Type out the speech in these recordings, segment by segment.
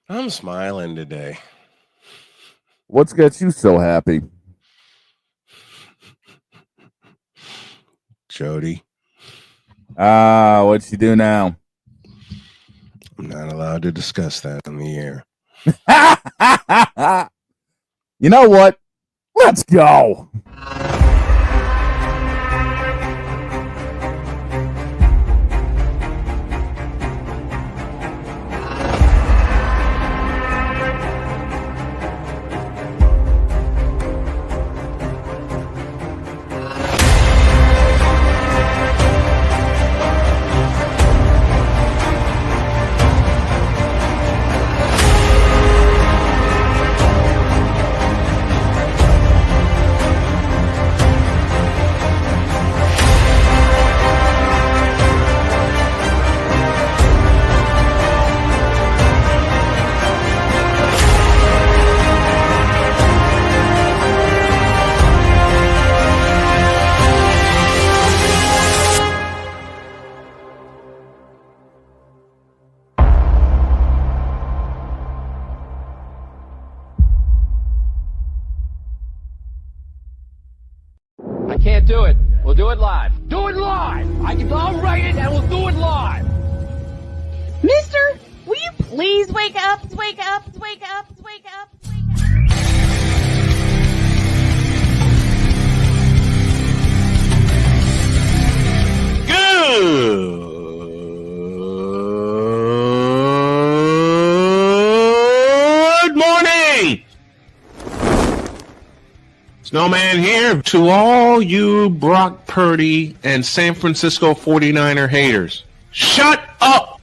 I'm smiling today. What's got you so happy? Jody, What'd she do now? I'm not allowed to discuss that on the air. You know what? Let's go. I can't do it. We'll do it live. Do it live! I'll write it and we'll do it live! Mister, will you please wake up, wake up, wake up, wake up, wake up? Good morning! Snowman here to all you Brock Purdy and San Francisco 49er haters. Shut up!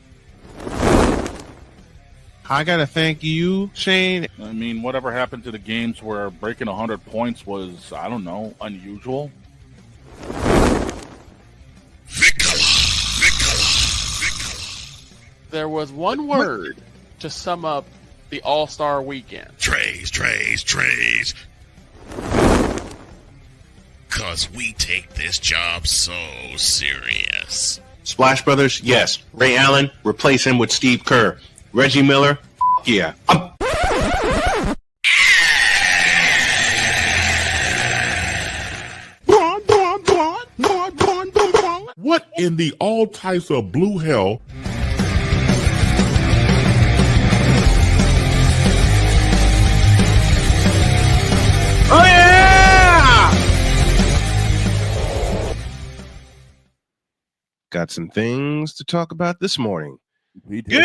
I gotta thank you, Shane. I mean, whatever happened to the games where breaking 100 points was, I don't know, unusual? There was one word to sum up the All-Star weekend. Trays. Cause we take this job so serious. Splash Brothers, yes. Ray Allen, replace him with Steve Kerr. Reggie Miller, yeah. What in the all types of blue hell? Oh yeah! Got some things to talk about this morning. We do.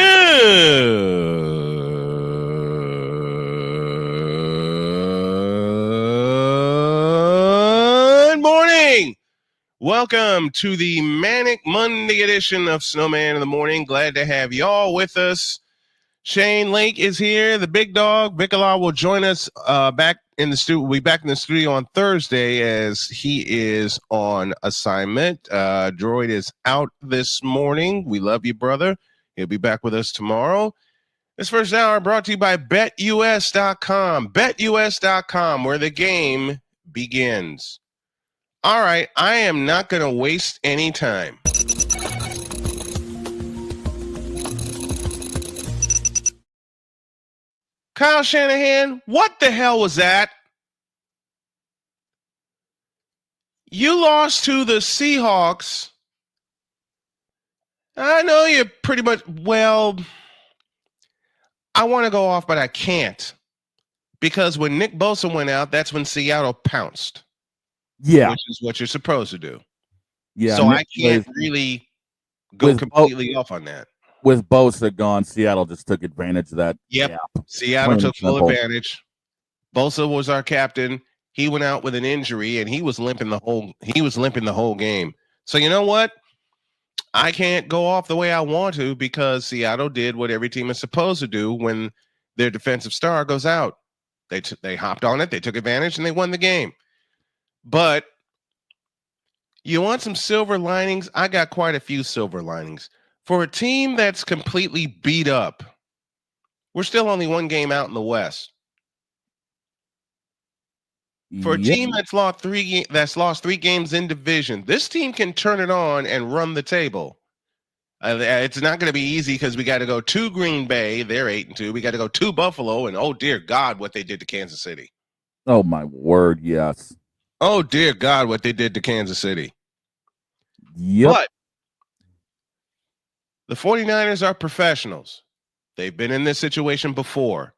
Good morning. Welcome to the Manic Monday edition of Snowman in the Morning. Glad to have y'all with us. Shane Lake is here. The big dog, Bickala, will join us back in the studio. We'll be back in the studio on Thursday as he is on assignment. Droid is out this morning. We love you, brother. He'll be back with us tomorrow. This first hour brought to you by BetUS.com. BetUS.com, where the game begins. All right, I am not going to waste any time. Kyle Shanahan, what the hell was that? You lost to the Seahawks. I know you're pretty much, well, I want to go off, but I can't. Because when Nick Bosa went out, that's when Seattle pounced. Yeah. Which is what you're supposed to do. Yeah. So I can't really go completely off on that. With Bosa gone, Seattle just took advantage of that. Yep. gap. Seattle took full advantage. Bosa was our captain. He went out with an injury and he was limping the whole game. So you know what? I can't go off the way I want to because Seattle did what every team is supposed to do when their defensive star goes out. They hopped on it, they took advantage, and they won the game. But you want some silver linings? I got quite a few silver linings. For a team that's completely beat up, we're still only one game out in the West. For a team that's lost three games in division, this team can turn it on and run the table. It's not going to be easy because we got to go to Green Bay. They're 8-2. We got to go to Buffalo, and oh dear God, what they did to Kansas City. Oh my word, yes. Oh dear God, what they did to Kansas City. Yep. But the 49ers are professionals. They've been in this situation before.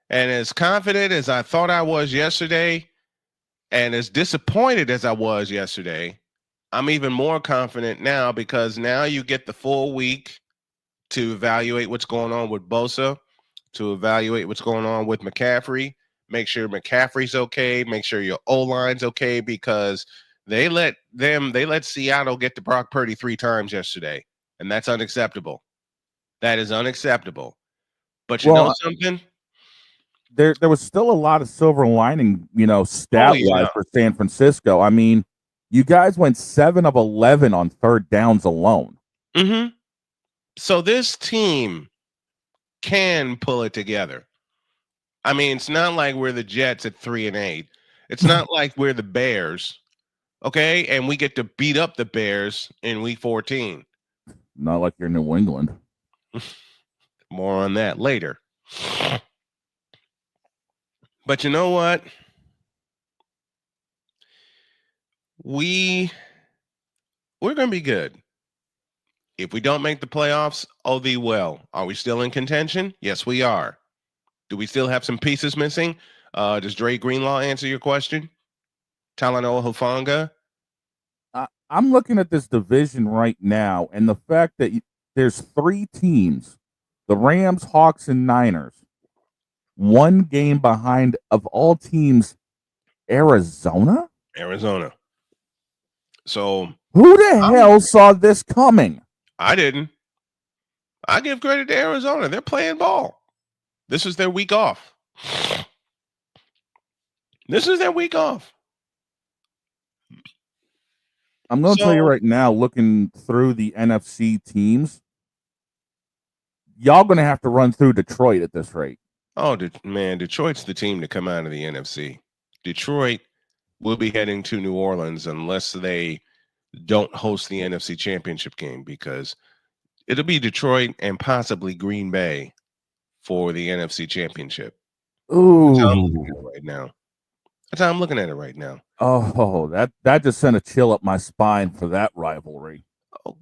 And as confident as I thought I was yesterday, and as disappointed as I was yesterday, I'm even more confident now because now you get the full week to evaluate what's going on with Bosa, to evaluate what's going on with McCaffrey, make sure McCaffrey's okay, make sure your O-line's okay, because they let Seattle get to Brock Purdy 3 times yesterday, and that's unacceptable. That is unacceptable. But you know something? There was still a lot of silver lining, stat-wise for San Francisco. I mean, you guys went 7 of 11 on third downs alone. Mm-hmm. So this team can pull it together. I mean, it's not like we're the Jets at 3-8. It's not like we're the Bears, okay? And we get to beat up the Bears in week 14. Not like you're New England. More on that later. But you know what? We're going to be good. If we don't make the playoffs, oh thee well. Are we still in contention? Yes, we are. Do we still have some pieces missing? Does Dre Greenlaw answer your question? Talanoa Hufanga? I'm looking at this division right now, and the fact that there's 3 teams, the Rams, Hawks, and Niners, 1 game behind, of all teams, Arizona? Arizona. So who the hell saw this coming? I didn't. I give credit to Arizona. They're playing ball. This is their week off. This is their week off. I'm going to tell you right now, looking through the NFC teams, y'all going to have to run through Detroit at this rate. Oh, man, Detroit's the team to come out of the NFC. Detroit will be heading to New Orleans unless they don't host the NFC Championship game, because it'll be Detroit and possibly Green Bay for the NFC Championship. Ooh. That's how I'm looking at it right now. That's how I'm looking at it right now. Oh, that just sent a chill up my spine for that rivalry. Oh,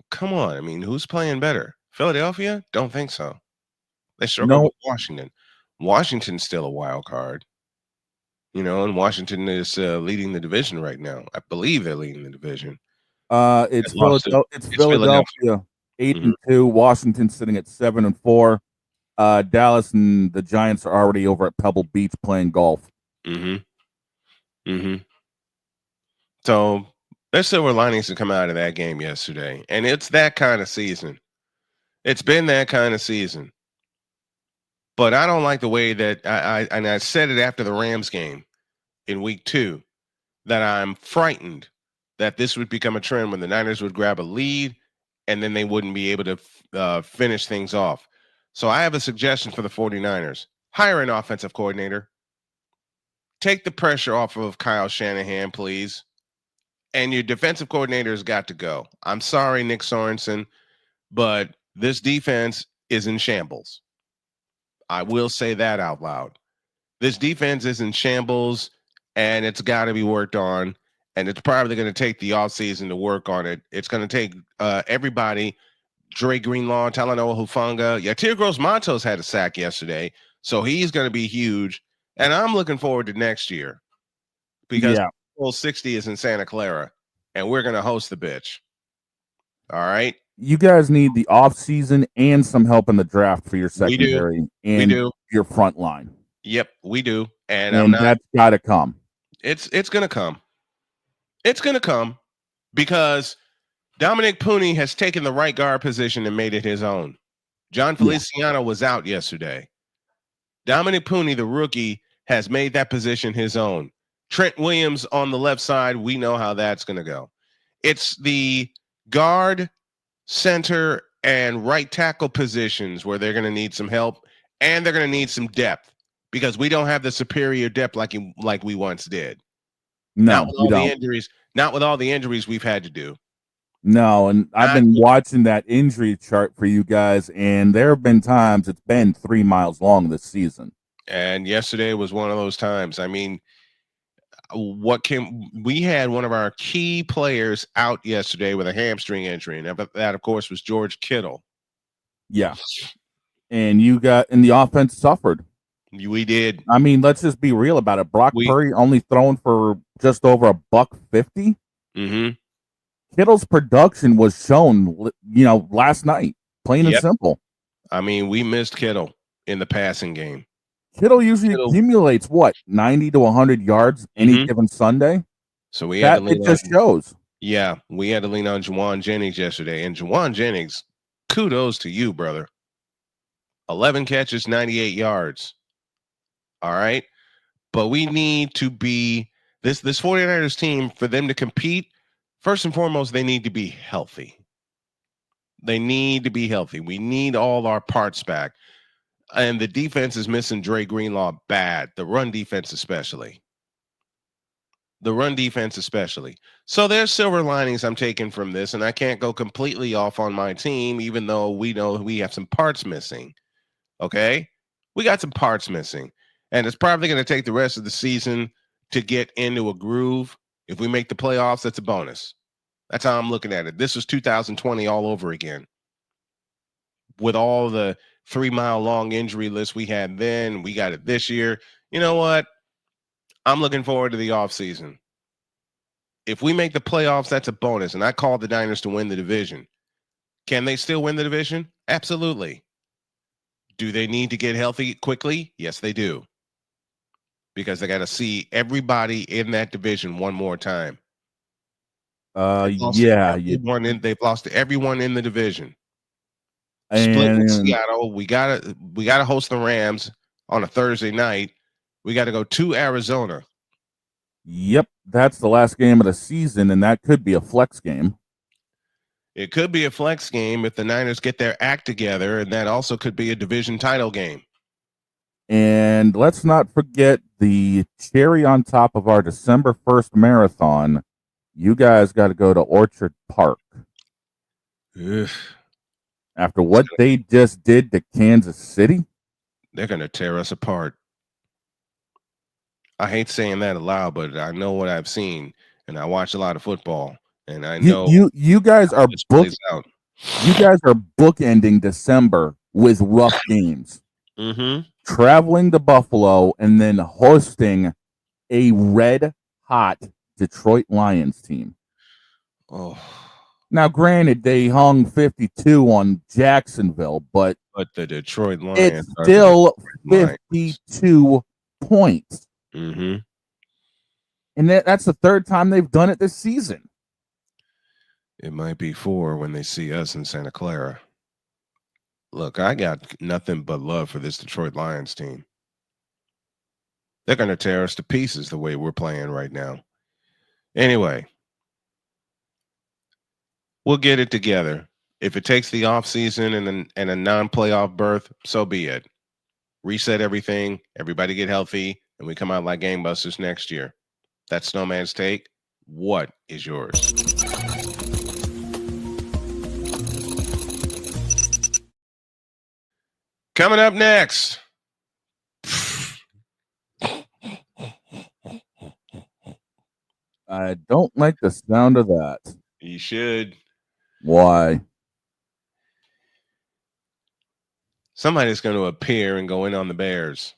come on. I mean, who's playing better? Philadelphia? Don't think so. They struggle with Washington. Washington's still a wild card. And Washington is leading the division right now. I believe they're leading the division. It's Philadelphia 8-2. Washington sitting at 7-4. Dallas and the Giants are already over at Pebble Beach playing golf. So there's silver linings to come out of that game yesterday, and it's that kind of season. It's been that kind of season. But I don't like the way that I said it after the Rams game in week 2, that I'm frightened that this would become a trend when the Niners would grab a lead and then they wouldn't be able to finish things off. So I have a suggestion for the 49ers. Hire an offensive coordinator. Take the pressure off of Kyle Shanahan, please. And your defensive coordinator has got to go. I'm sorry, Nick Sorensen, but this defense is in shambles. I will say that out loud. This defense is in shambles, and it's got to be worked on, and it's probably going to take the offseason to work on it. It's going to take everybody, Dre Greenlaw, Talanoa Hufanga. Yatir Gross-Matos had a sack yesterday, so he's going to be huge, and I'm looking forward to next year because Bowl 60 is in Santa Clara, and we're going to host the bitch. All right? You guys need the offseason and some help in the draft for your secondary and your front line. Yep, we do. And that's got to come. It's going to come. It's going to come because Dominic Pooney has taken the right guard position and made it his own. John Feliciano was out yesterday. Dominic Pooney, the rookie, has made that position his own. Trent Williams on the left side, we know how that's going to go. It's the guard, center, and right tackle positions where they're going to need some help, and they're going to need some depth because we don't have the superior depth like we once did. No, not with all the injuries we've had to do. No, and I've been watching that injury chart for you guys, and there have been times it's been 3 miles long this season. And yesterday was one of those times. I mean, we had one of our key players out yesterday with a hamstring injury, and that of course was George Kittle. Yeah. And the offense suffered. We did. I mean, let's just be real about it. Brock Purdy only throwing for just over $150. Mm-hmm. Kittle's production was shown, last night, plain and simple. I mean, we missed Kittle in the passing game. Kittle usually accumulates 90 to 100 yards any given Sunday. So we had to lean it just shows. Yeah, we had to lean on Juwan Jennings yesterday, and Juwan Jennings, kudos to you, brother. 11 catches, 98 yards. All right, but we need to be this 49ers team, for them to compete. First and foremost, they need to be healthy. They need to be healthy. We need all our parts back. And the defense is missing Dre Greenlaw bad. The run defense especially. So there's silver linings I'm taking from this, and I can't go completely off on my team, even though we know we have some parts missing. Okay? We got some parts missing. And it's probably going to take the rest of the season to get into a groove. If we make the playoffs, that's a bonus. That's how I'm looking at it. This was 2020 all over again. With all the 3 mile long injury list we had then, we got it this year. You know what? I'm looking forward to the offseason. If we make the playoffs, that's a bonus. And I called the Niners to win the division. Can they still win the division? Absolutely. Do they need to get healthy quickly? Yes, they do. Because they got to see everybody in that division one more time. They've lost to everyone in the division. Split with Seattle. We gotta host the Rams on a Thursday night. We got to go to Arizona. Yep, that's the last game of the season, and that could be a flex game. It could be a flex game if the Niners get their act together, and that also could be a division title game. And let's not forget the cherry on top of our December 1st marathon. You guys got to go to Orchard Park. Ugh. After what they just did to Kansas City, they're going to tear us apart. I hate saying that aloud, but I know what I've seen, and I watch a lot of football, and I know you guys are bookending December with rough games. Mm-hmm. Traveling to Buffalo and then hosting a red-hot Detroit Lions team. Oh. Now, granted, they hung 52 on Jacksonville, but the Detroit Lions, it's still 52 points. Mm-hmm. And that's the third time they've done it this season. It might be 4 when they see us in Santa Clara. Look, I got nothing but love for this Detroit Lions team. They're going to tear us to pieces the way we're playing right now. Anyway, we'll get it together. If it takes the offseason and a non-playoff berth, so be it. Reset everything, everybody get healthy, and we come out like gangbusters next year. That's Snowman's take. What is yours? Coming up next. I don't like the sound of that. You should. Why? Somebody's going to appear and go in on the Bears.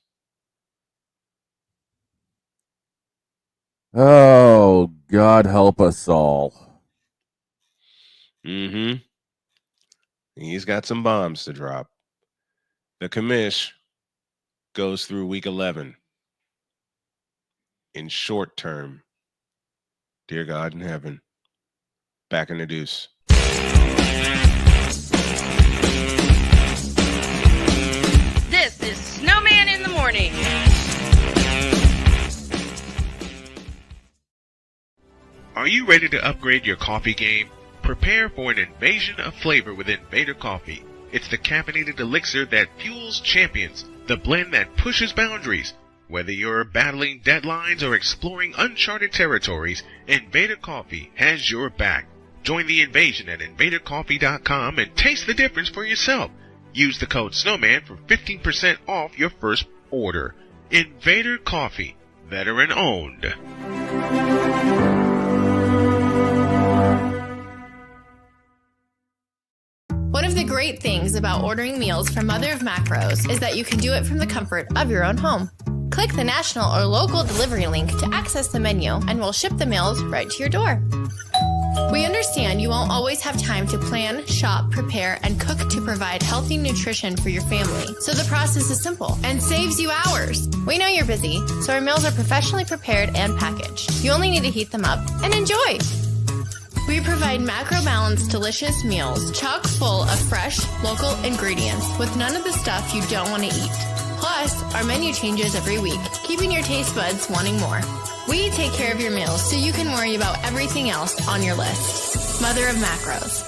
Oh, God help us all. Mm-hmm. He's got some bombs to drop. The commish goes through week 11 in short term. Dear God in heaven, back in the deuce. This is Snowman in the Morning. Are you ready to upgrade your coffee game? Prepare for an invasion of flavor with Invader Coffee. It's the caffeinated elixir that fuels champions, the blend that pushes boundaries. Whether you're battling deadlines or exploring uncharted territories, Invader Coffee has your back. Join the invasion at invadercoffee.com and taste the difference for yourself. Use the code SNOWMAN for 15% off your first order. Invader Coffee, veteran owned. One of the great things about ordering meals from Mother of Macros is that you can do it from the comfort of your own home. Click the national or local delivery link to access the menu, and we'll ship the meals right to your door. We understand you won't always have time to plan, shop, prepare, and cook to provide healthy nutrition for your family, so the process is simple and saves you hours. We know you're busy, so our meals are professionally prepared and packaged. You only need to heat them up and enjoy. We provide macro-balanced, delicious meals chock full of fresh, local ingredients with none of the stuff you don't want to eat. Plus, our menu changes every week, keeping your taste buds wanting more. We take care of your meals so you can worry about everything else on your list. Mother of Macros.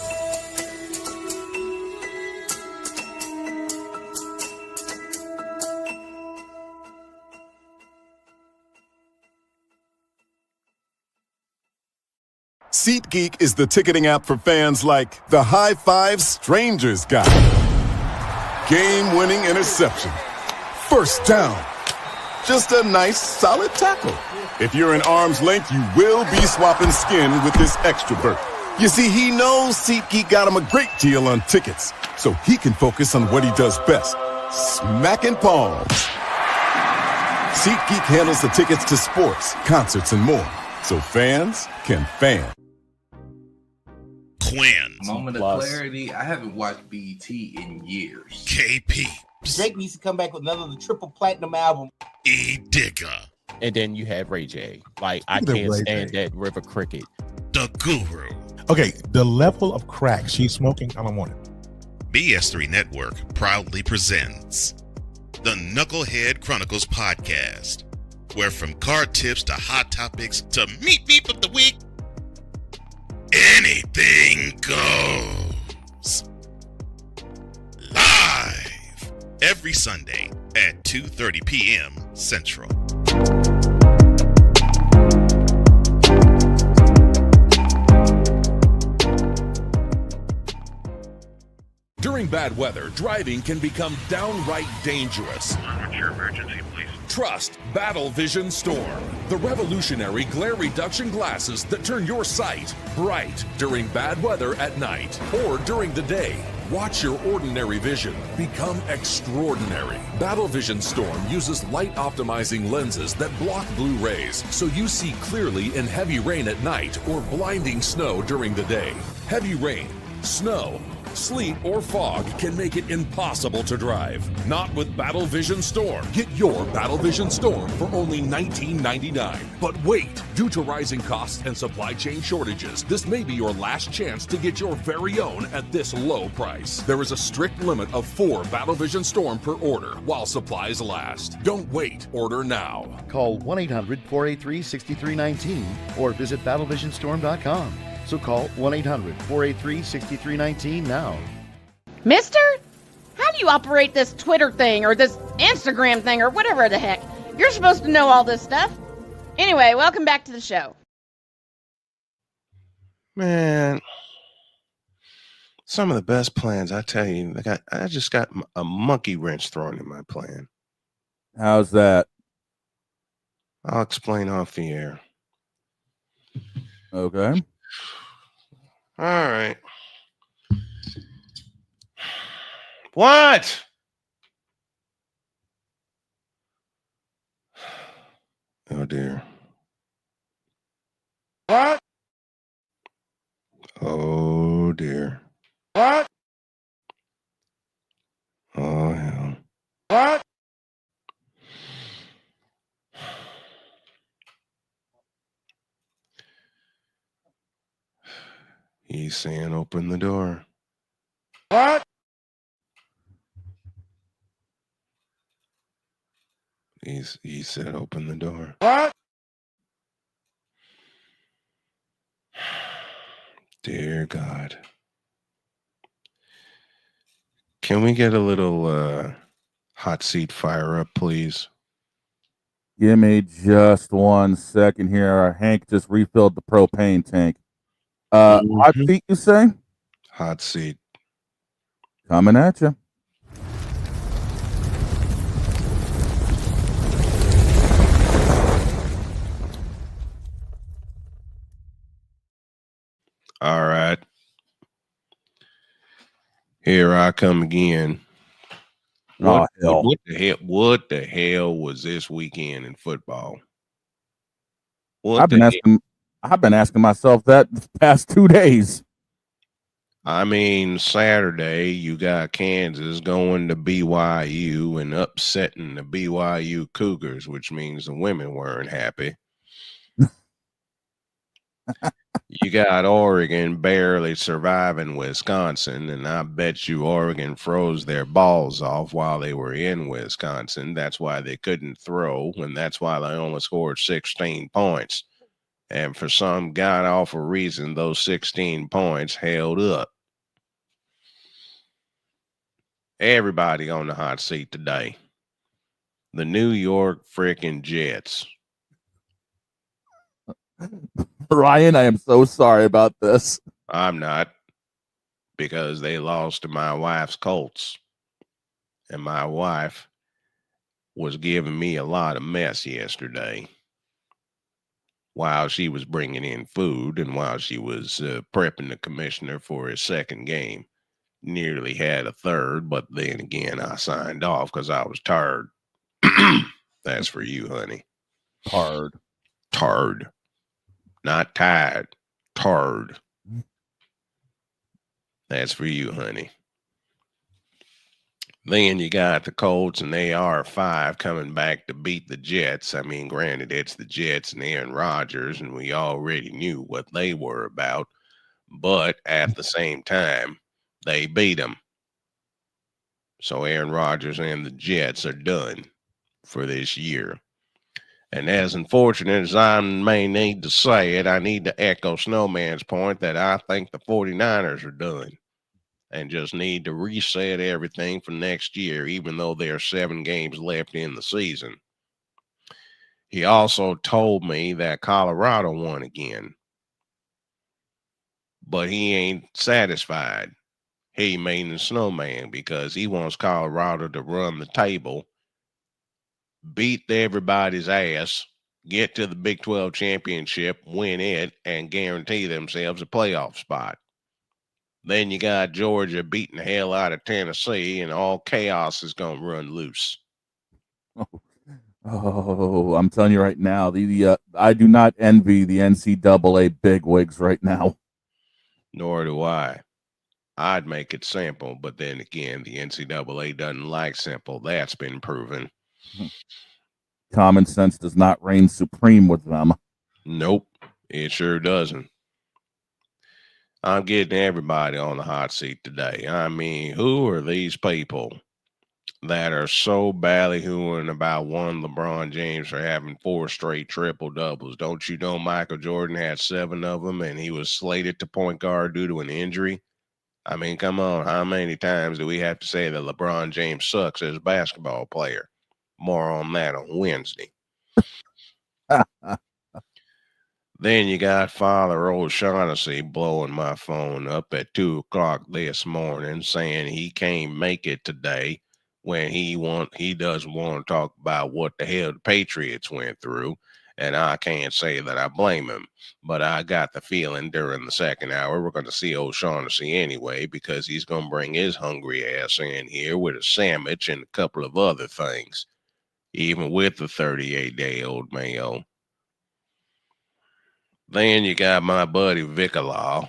SeatGeek is the ticketing app for fans like the High Five Strangers guy. Game-winning interception. First down. Just a nice, solid tackle. If you're in arm's length, you will be swapping skin with this extrovert. You see, he knows SeatGeek got him a great deal on tickets, so he can focus on what he does best, smacking palms. SeatGeek handles the tickets to sports, concerts, and more, so fans can fan. Quinn. Moment of clarity. I haven't watched BET in years. KP. Drake needs to come back with another triple platinum album. E. Digger. And then you have Ray J. Like, I can't stand that River Cricket. The Guru. Okay, the level of crack she's smoking, I don't want it. BS3 Network proudly presents the Knucklehead Chronicles podcast, where from card tips to hot topics to meat beef of the week, anything goes. Live every Sunday at 2:30 p.m. Central. During bad weather, driving can become downright dangerous. What's your emergency, please? Trust Battle Vision Storm, the revolutionary glare reduction glasses that turn your sight bright during bad weather at night or during the day. Watch your ordinary vision become extraordinary. Battle Vision Storm uses light-optimizing lenses that block blue rays, so you see clearly in heavy rain at night or blinding snow during the day. Heavy rain, snow, sleet, or fog can make it impossible to drive. Not with Battle Vision Storm. Get your Battle Vision Storm for only $19.99. But wait, due to rising costs and supply chain shortages, this may be your last chance to get your very own at this low price. There is a strict limit of 4 Battle Vision Storm per order while supplies last. Don't wait, order now. Call 1-800-483-6319 or visit battlevisionstorm.com. So call 1-800-483-6319 now. Mister, how do you operate this Twitter thing or this Instagram thing or whatever the heck? You're supposed to know all this stuff. Anyway, welcome back to the show. Man, some of the best plans, I tell you, I just got a monkey wrench thrown in my plan. How's that? I'll explain off the air. Okay. All right. What? Oh, dear. What? Oh, dear. What? Oh, hell. What? He's saying, open the door. What? He said, open the door. What? Dear God. Can we get a little hot seat fire up, please? Give me just 1 second here. Hank just refilled the propane tank. Hot seat, you say? Hot seat. Coming at you. All right. Here I come again. What the hell was this weekend in football? I've been asking myself that the past 2 days. I mean, Saturday you got Kansas going to BYU and upsetting the BYU Cougars, which means the women weren't happy. You got Oregon barely surviving Wisconsin, and I bet you Oregon froze their balls off while they were in Wisconsin. That's why they couldn't throw, and that's why they only scored 16 points. And for some god-awful reason, those 16 points held up. Everybody on the hot seat today. The New York freaking Jets. Ryan, I am so sorry about this. I'm not, because they lost to my wife's Colts. And my wife was giving me a lot of mess yesterday while she was bringing in food and while she was prepping the commissioner for his second game. Nearly had a third, but then again, I signed off because I was tired. That's for you, honey. Tired. Not tired. Tired. That's for you, honey. Then you got the Colts and AR5 coming back to beat the Jets. I mean, granted, it's the Jets and Aaron Rodgers, and we already knew what they were about. But at the same time, they beat them. So Aaron Rodgers and the Jets are done for this year. And as unfortunate as I may need to say it, I need to echo Snowman's point that I think the 49ers are done and just need to reset everything for next year, even though there are 7 games left in the season. He also told me that Colorado won again, but he ain't satisfied. He meaning the Snowman, because he wants Colorado to run the table, beat everybody's ass, get to the Big 12 championship, win it, and guarantee themselves a playoff spot. Then you got Georgia beating the hell out of Tennessee, and all chaos is going to run loose. Oh, I'm telling you right now, I do not envy the NCAA bigwigs right now. Nor do I. I'd make it simple, but then again, the NCAA doesn't like simple. That's been proven. Common sense does not reign supreme with them. Nope, it sure doesn't. I'm getting everybody on the hot seat today. I mean, who are these people that are so ballyhooing about one LeBron James for having 4 straight triple doubles? Don't you know Michael Jordan had 7 of them and he was slated to point guard due to an injury? I mean, come on. How many times do we have to say that LeBron James sucks as a basketball player? More on that on Wednesday. Then you got Father O'Shaughnessy blowing my phone up at 2 o'clock this morning saying he can't make it today when he doesn't want to talk about what the hell the Patriots went through. And I can't say that I blame him, but I got the feeling during the second hour we're going to see O'Shaughnessy anyway, because he's going to bring his hungry ass in here with a sandwich and a couple of other things, even with the 38-day-old Mayo. Then you got my buddy Vicalaw,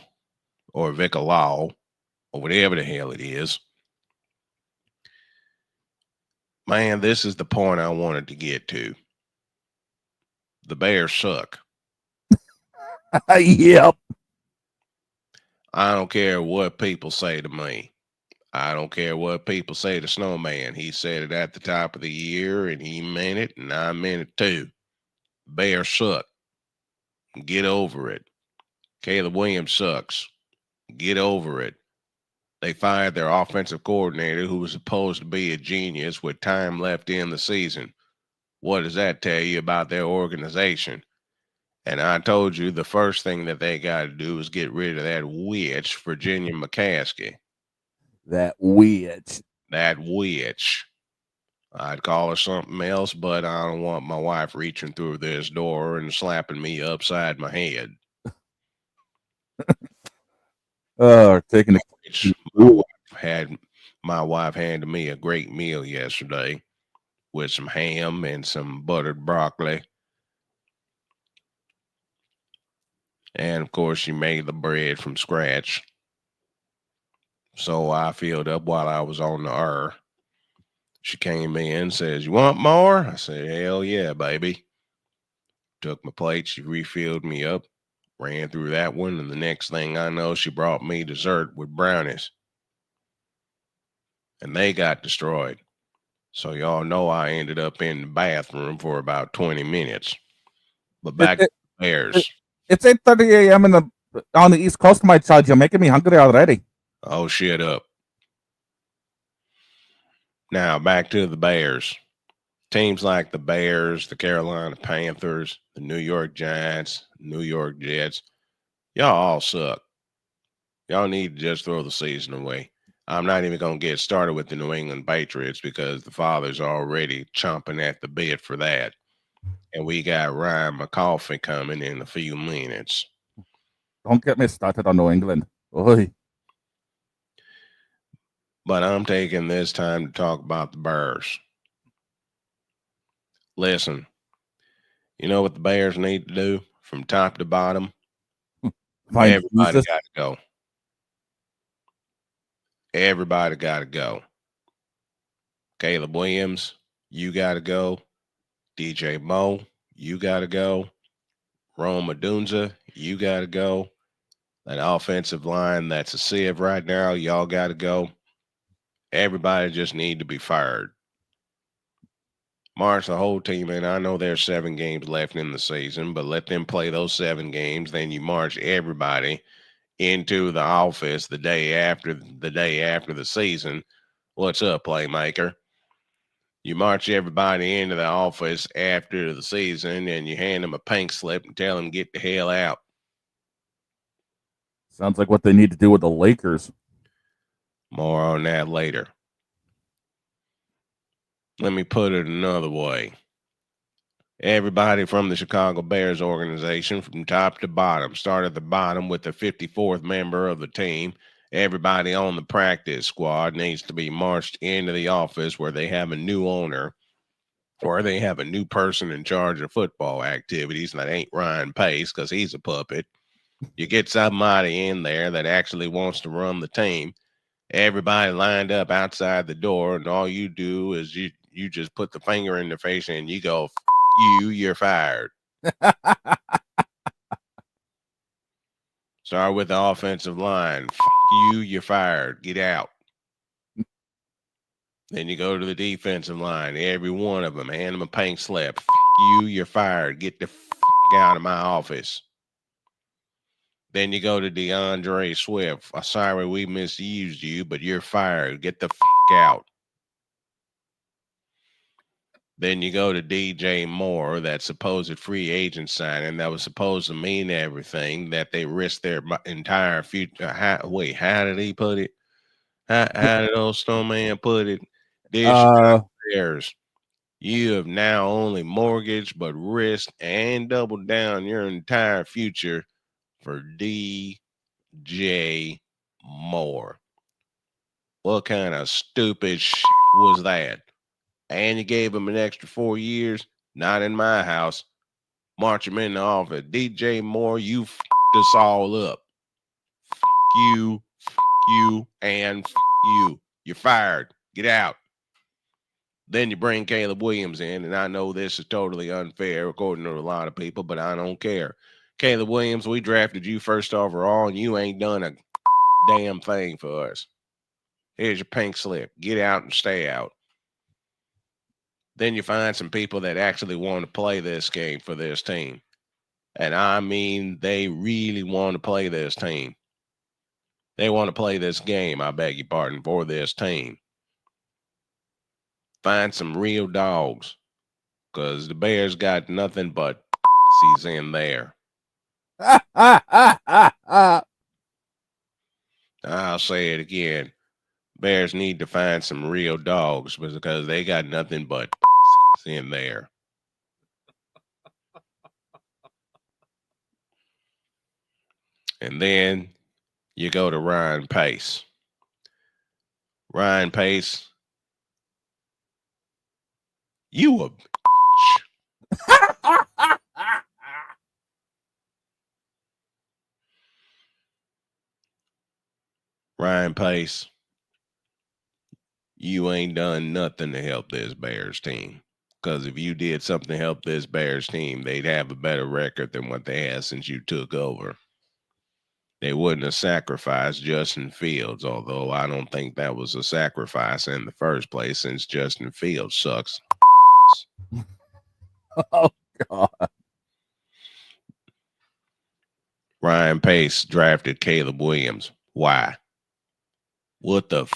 or whatever the hell it is. Man, this is the point I wanted to get to. The Bears suck. Yep. I don't care what people say to me. I don't care what people say to Snowman. He said it at the top of the year, and he meant it, and I meant it too. Bears suck. Get over it. Caleb Williams sucks. Get over it. They fired their offensive coordinator, who was supposed to be a genius with time left in the season. What does that tell you about their organization? And I told you the first thing that they got to do is get rid of that witch, Virginia McCarthy. That witch. That witch. I'd call her something else, but I don't want my wife reaching through this door and slapping me upside my head. Taking My wife handed me a great meal yesterday with some ham and some buttered broccoli. And of course, she made the bread from scratch. So I filled up while I was on the air. She came in and says, "You want more?" I said, "Hell yeah, baby." Took my plate. She refilled me up, ran through that one. And the next thing I know, she brought me dessert with brownies. And they got destroyed. So y'all know I ended up in the bathroom for about 20 minutes. But back to the Bears. It's 8:30 a.m. on the East Coast, my child. You're making me hungry already. Oh, shut up. Now, back to the Bears. Teams like the Bears, the Carolina Panthers, the New York Giants, New York Jets, y'all all suck. Y'all need to just throw the season away. I'm not even going to get started with the New England Patriots because the father's already chomping at the bit for that. And we got Ryan McCarthy coming in a few minutes. Don't get me started on New England. Oy. But I'm taking this time to talk about the Bears. Listen, you know what the Bears need to do from top to bottom? Everybody got to go. Everybody got to go. Caleb Williams, you got to go. DJ Moe, you got to go. Rome Odunze, you got to go. That offensive line, that's a sieve right now. Y'all got to go. Everybody just need to be fired. March the whole team in. I know there's 7 games left in the season, but let them play those 7 games. Then you march everybody into the office the day after the season. What's up, playmaker? You march everybody into the office after the season and you hand them a pink slip and tell them get the hell out. Sounds like what they need to do with the Lakers. More on that later. Let me put it another way. Everybody from the Chicago Bears organization, from top to bottom, start at the bottom with the 54th member of the team. Everybody on the practice squad needs to be marched into the office where they have a new owner or they have a new person in charge of football activities. And that ain't Ryan Pace because he's a puppet. You get somebody in there that actually wants to run the team. Everybody lined up outside the door, and all you do is you just put the finger in their face and you go, you're fired. Start with the offensive line. You're fired. Get out. Then you go to the defensive line. Every one of them, hand them a pink slip. You're fired. Get the out of my office. Then you go to DeAndre Swift. Sorry we misused you, but you're fired. Get the out. Then you go to DJ Moore, that supposed free agent signing that was supposed to mean everything, that they risked their entire future. How did he put it? How did old Snowman put it? Bears. You have now only mortgaged but risked and doubled down your entire future for DJ Moore. What kind of stupid shit was that? And you gave him an extra 4 years? Not in my house. March him in the office. DJ Moore, you f***ed us all up. F*** you, and you. You're fired. Get out. Then you bring Caleb Williams in, and I know this is totally unfair according to a lot of people, but I don't care. Caleb Williams, we drafted you first overall, and you ain't done a damn thing for us. Here's your pink slip. Get out and stay out. Then you find some people that actually want to play this game for this team. And I mean, they really want to play this team. They want to play this game, I beg your pardon, for this team. Find some real dogs, because the Bears got nothing but in there. I'll say it again. Bears need to find some real dogs because they got nothing but in there. And then you go to Ryan Pace. Ryan Pace, you a Ryan Pace, you ain't done nothing to help this Bears team. Because if you did something to help this Bears team, they'd have a better record than what they have since you took over. They wouldn't have sacrificed Justin Fields, although I don't think that was a sacrifice in the first place since Justin Fields sucks. Oh, God. Ryan Pace drafted Caleb Williams. Why? What the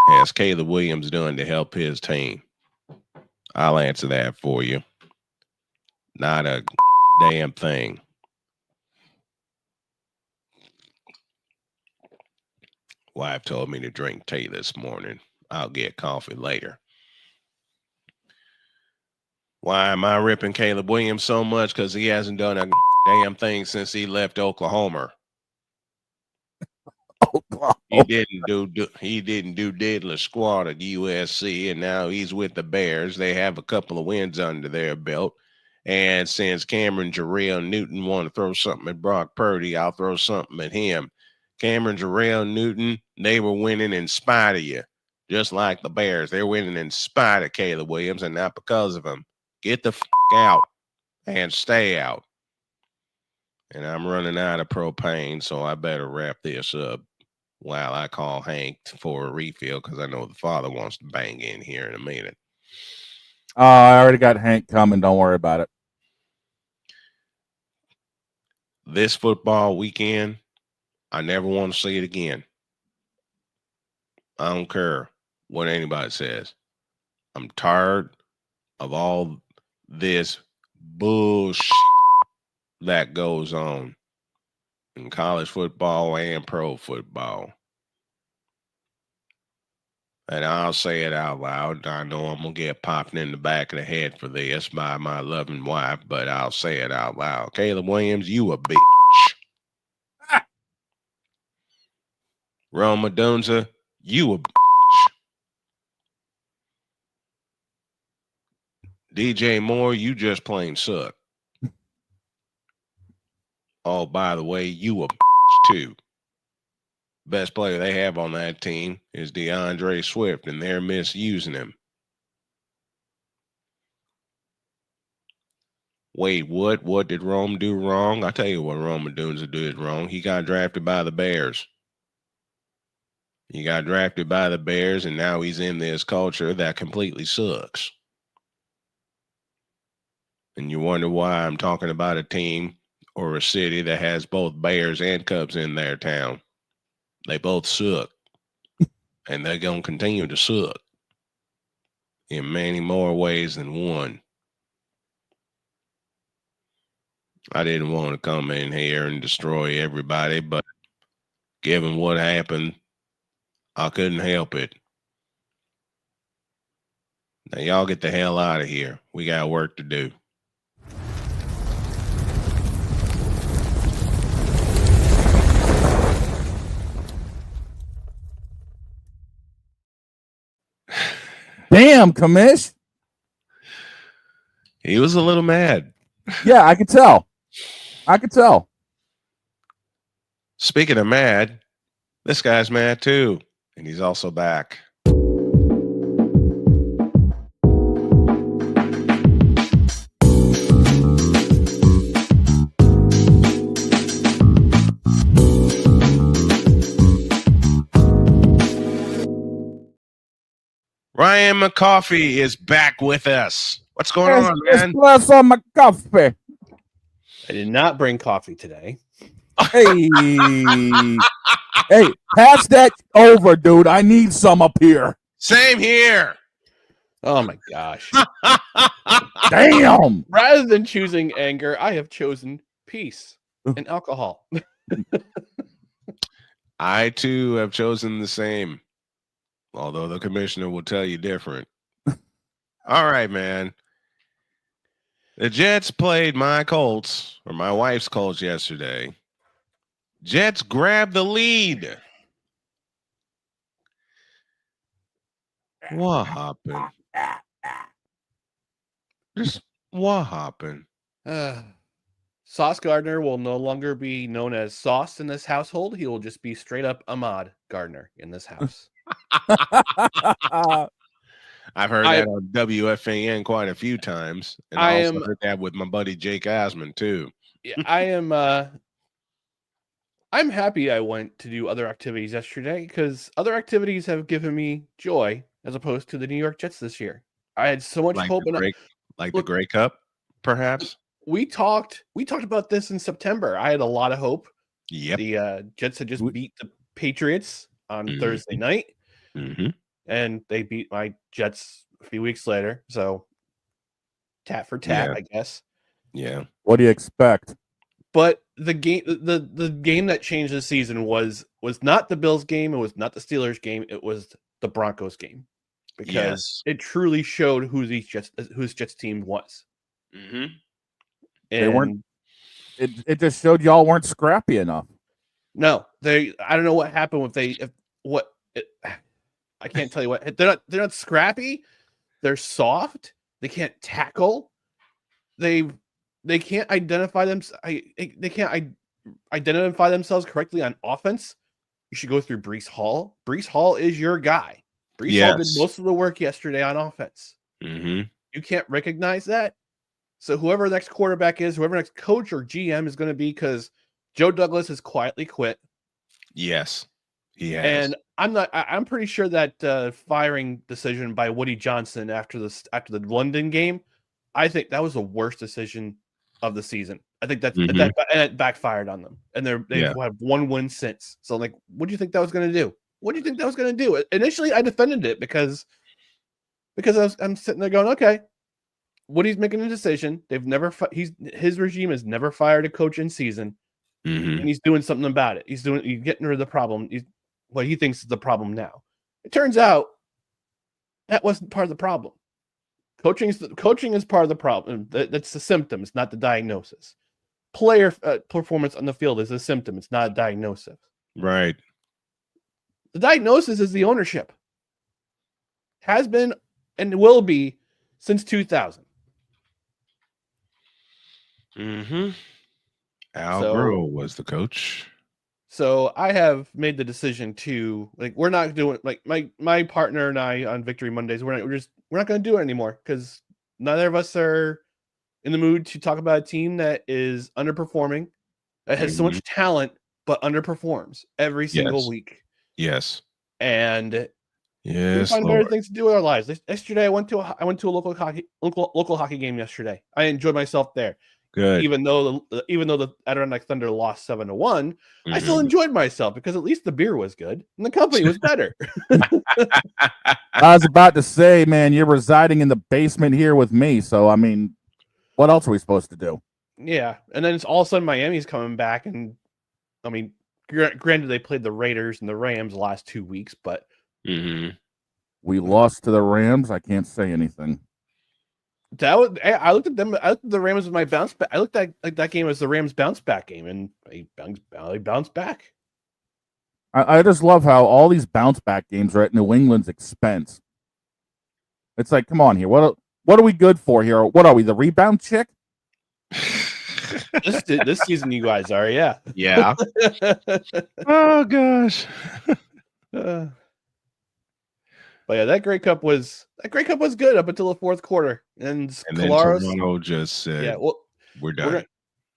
has Caleb Williams done to help his team? I'll answer that for you. Not a damn thing. Wife told me to drink tea this morning. I'll get coffee later. Why am I ripping Caleb Williams so much? Because he hasn't done a damn thing since he left Oklahoma. He didn't do diddler squat at USC, and now he's with the Bears. They have a couple of wins under their belt. And since Cameron Jarrell Newton want to throw something at Brock Purdy, I'll throw something at him. Cameron Jarrell Newton, they were winning in spite of you, just like the Bears. They're winning in spite of Caleb Williams and not because of him. Get the out and stay out. And I'm running out of propane, so I better wrap this up while I call Hank for a refill because I know the father wants to bang in here in a minute. I already got Hank coming. Don't worry about it. This football weekend, I never want to see it again. I don't care what anybody says. I'm tired of all this bullshit that goes on in college football and pro football. And I'll say it out loud. I know I'm going to get popped in the back of the head for this by my loving wife, but I'll say it out loud. Caleb Williams, you a bitch. Roma Dunza, you a bitch. DJ Moore, you just plain suck. Oh, by the way, you a bitch too. Best player they have on that team is DeAndre Swift, and they're misusing him. Wait, what? What did Rome do wrong? I'll tell you what Roma Dunza did wrong. He got drafted by the Bears. He got drafted by the Bears, and now he's in this culture that completely sucks. And you wonder why I'm talking about a team or a city that has both Bears and Cubs in their town. They both suck. And they're going to continue to suck in many more ways than one. I didn't want to come in here and destroy everybody, but given what happened, I couldn't help it. Now, y'all get the hell out of here. We got work to do. Damn, Commish. He was a little mad. Yeah, I could tell. Speaking of mad, this guy's mad too. And he's also back. Ryan McCarthy is back with us. What's going on, man? Espresso on my coffee. I did not bring coffee today. Hey, hey, pass that over, dude. I need some up here. Same here. Oh my gosh. Damn. Rather than choosing anger, I have chosen peace. and alcohol. I too have chosen the same, although the commissioner will tell you different. All right, man. The Jets played my Colts, or my wife's Colts, yesterday. Jets grabbed the lead. What happened? Just what happened? Sauce Gardner will no longer be known as Sauce in this household. He will just be straight up Ahmad Gardner in this house. I've heard that on WFAN quite a few times, and I also heard that with my buddy Jake Osmond too. Yeah, I'm happy I went to do other activities yesterday because other activities have given me joy as opposed to the New York Jets this year. I had so much hope. The Grey Cup, perhaps? We talked about this in September. I had a lot of hope. Yep. The Jets had just beat the Patriots on Thursday night, and they beat my Jets a few weeks later. So, tat for tat, I guess. Yeah. What do you expect? But the game that changed the season was not the Bills game. It was not the Steelers game. It was the Broncos game, because it truly showed whose Jets team was. Mm-hmm. They weren't. It just showed y'all weren't scrappy enough. No, I don't know what happened I can't tell you what. They're not scrappy. They're soft. They can't tackle. They can't identify them. They can't identify themselves correctly on offense. You should go through Breece Hall. Breece Hall is your guy. Breece Hall did most of the work yesterday on offense. Mm-hmm. You can't recognize that. So whoever the next quarterback is, whoever next coach or GM is going to be, because Joe Douglas has quietly quit. Yes, he has. And I'm pretty sure that firing decision by Woody Johnson after the London game, I think that was the worst decision of the season. I think that it backfired on them, and they've had one win since. So, like, what do you think that was going to do? What do you think that was going to do? Initially, I defended it because I'm sitting there going, okay, Woody's making a decision. His regime has never fired a coach in season, and he's doing something about it. He's getting rid of the problem. What he thinks is the problem now. It turns out that wasn't part of the problem. Coaching is part of the problem. That's the symptom. It's not the diagnosis. Player performance on the field is a symptom. It's not a diagnosis. Right. The diagnosis is the ownership. Has been and will be since 2000. Mm-hmm. Al Groh was the coach. So I have made the decision to, like, we're not doing, like, my partner and I on Victory Mondays, we're not going to do it anymore, because neither of us are in the mood to talk about a team that is underperforming, that has so much talent but underperforms every single week. Yes. And we find better things to do with our lives. Yesterday, I went to a local hockey game yesterday. I enjoyed myself there. Good. Even though the Adirondack Thunder lost 7-1, I still enjoyed myself because at least the beer was good and the company was better. I was about to say, man, you're residing in the basement here with me, so I mean, what else are we supposed to do? Yeah, and then it's all of a sudden Miami's coming back, and I mean, granted they played the Raiders and the Rams the last 2 weeks, but we lost to the Rams. I can't say anything. I looked at them. I looked at the Rams as my bounce back. I looked at that game as the Rams bounce back game, and they bounced back. I just love how all these bounce back games are at New England's expense. It's like, come on here. What are we good for here? What are we, the rebound chick? This season, you guys are, yeah. Yeah. Oh gosh. But yeah, that Grey Cup was good up until the fourth quarter, and then Toronto just said, "Yeah, well, we're done."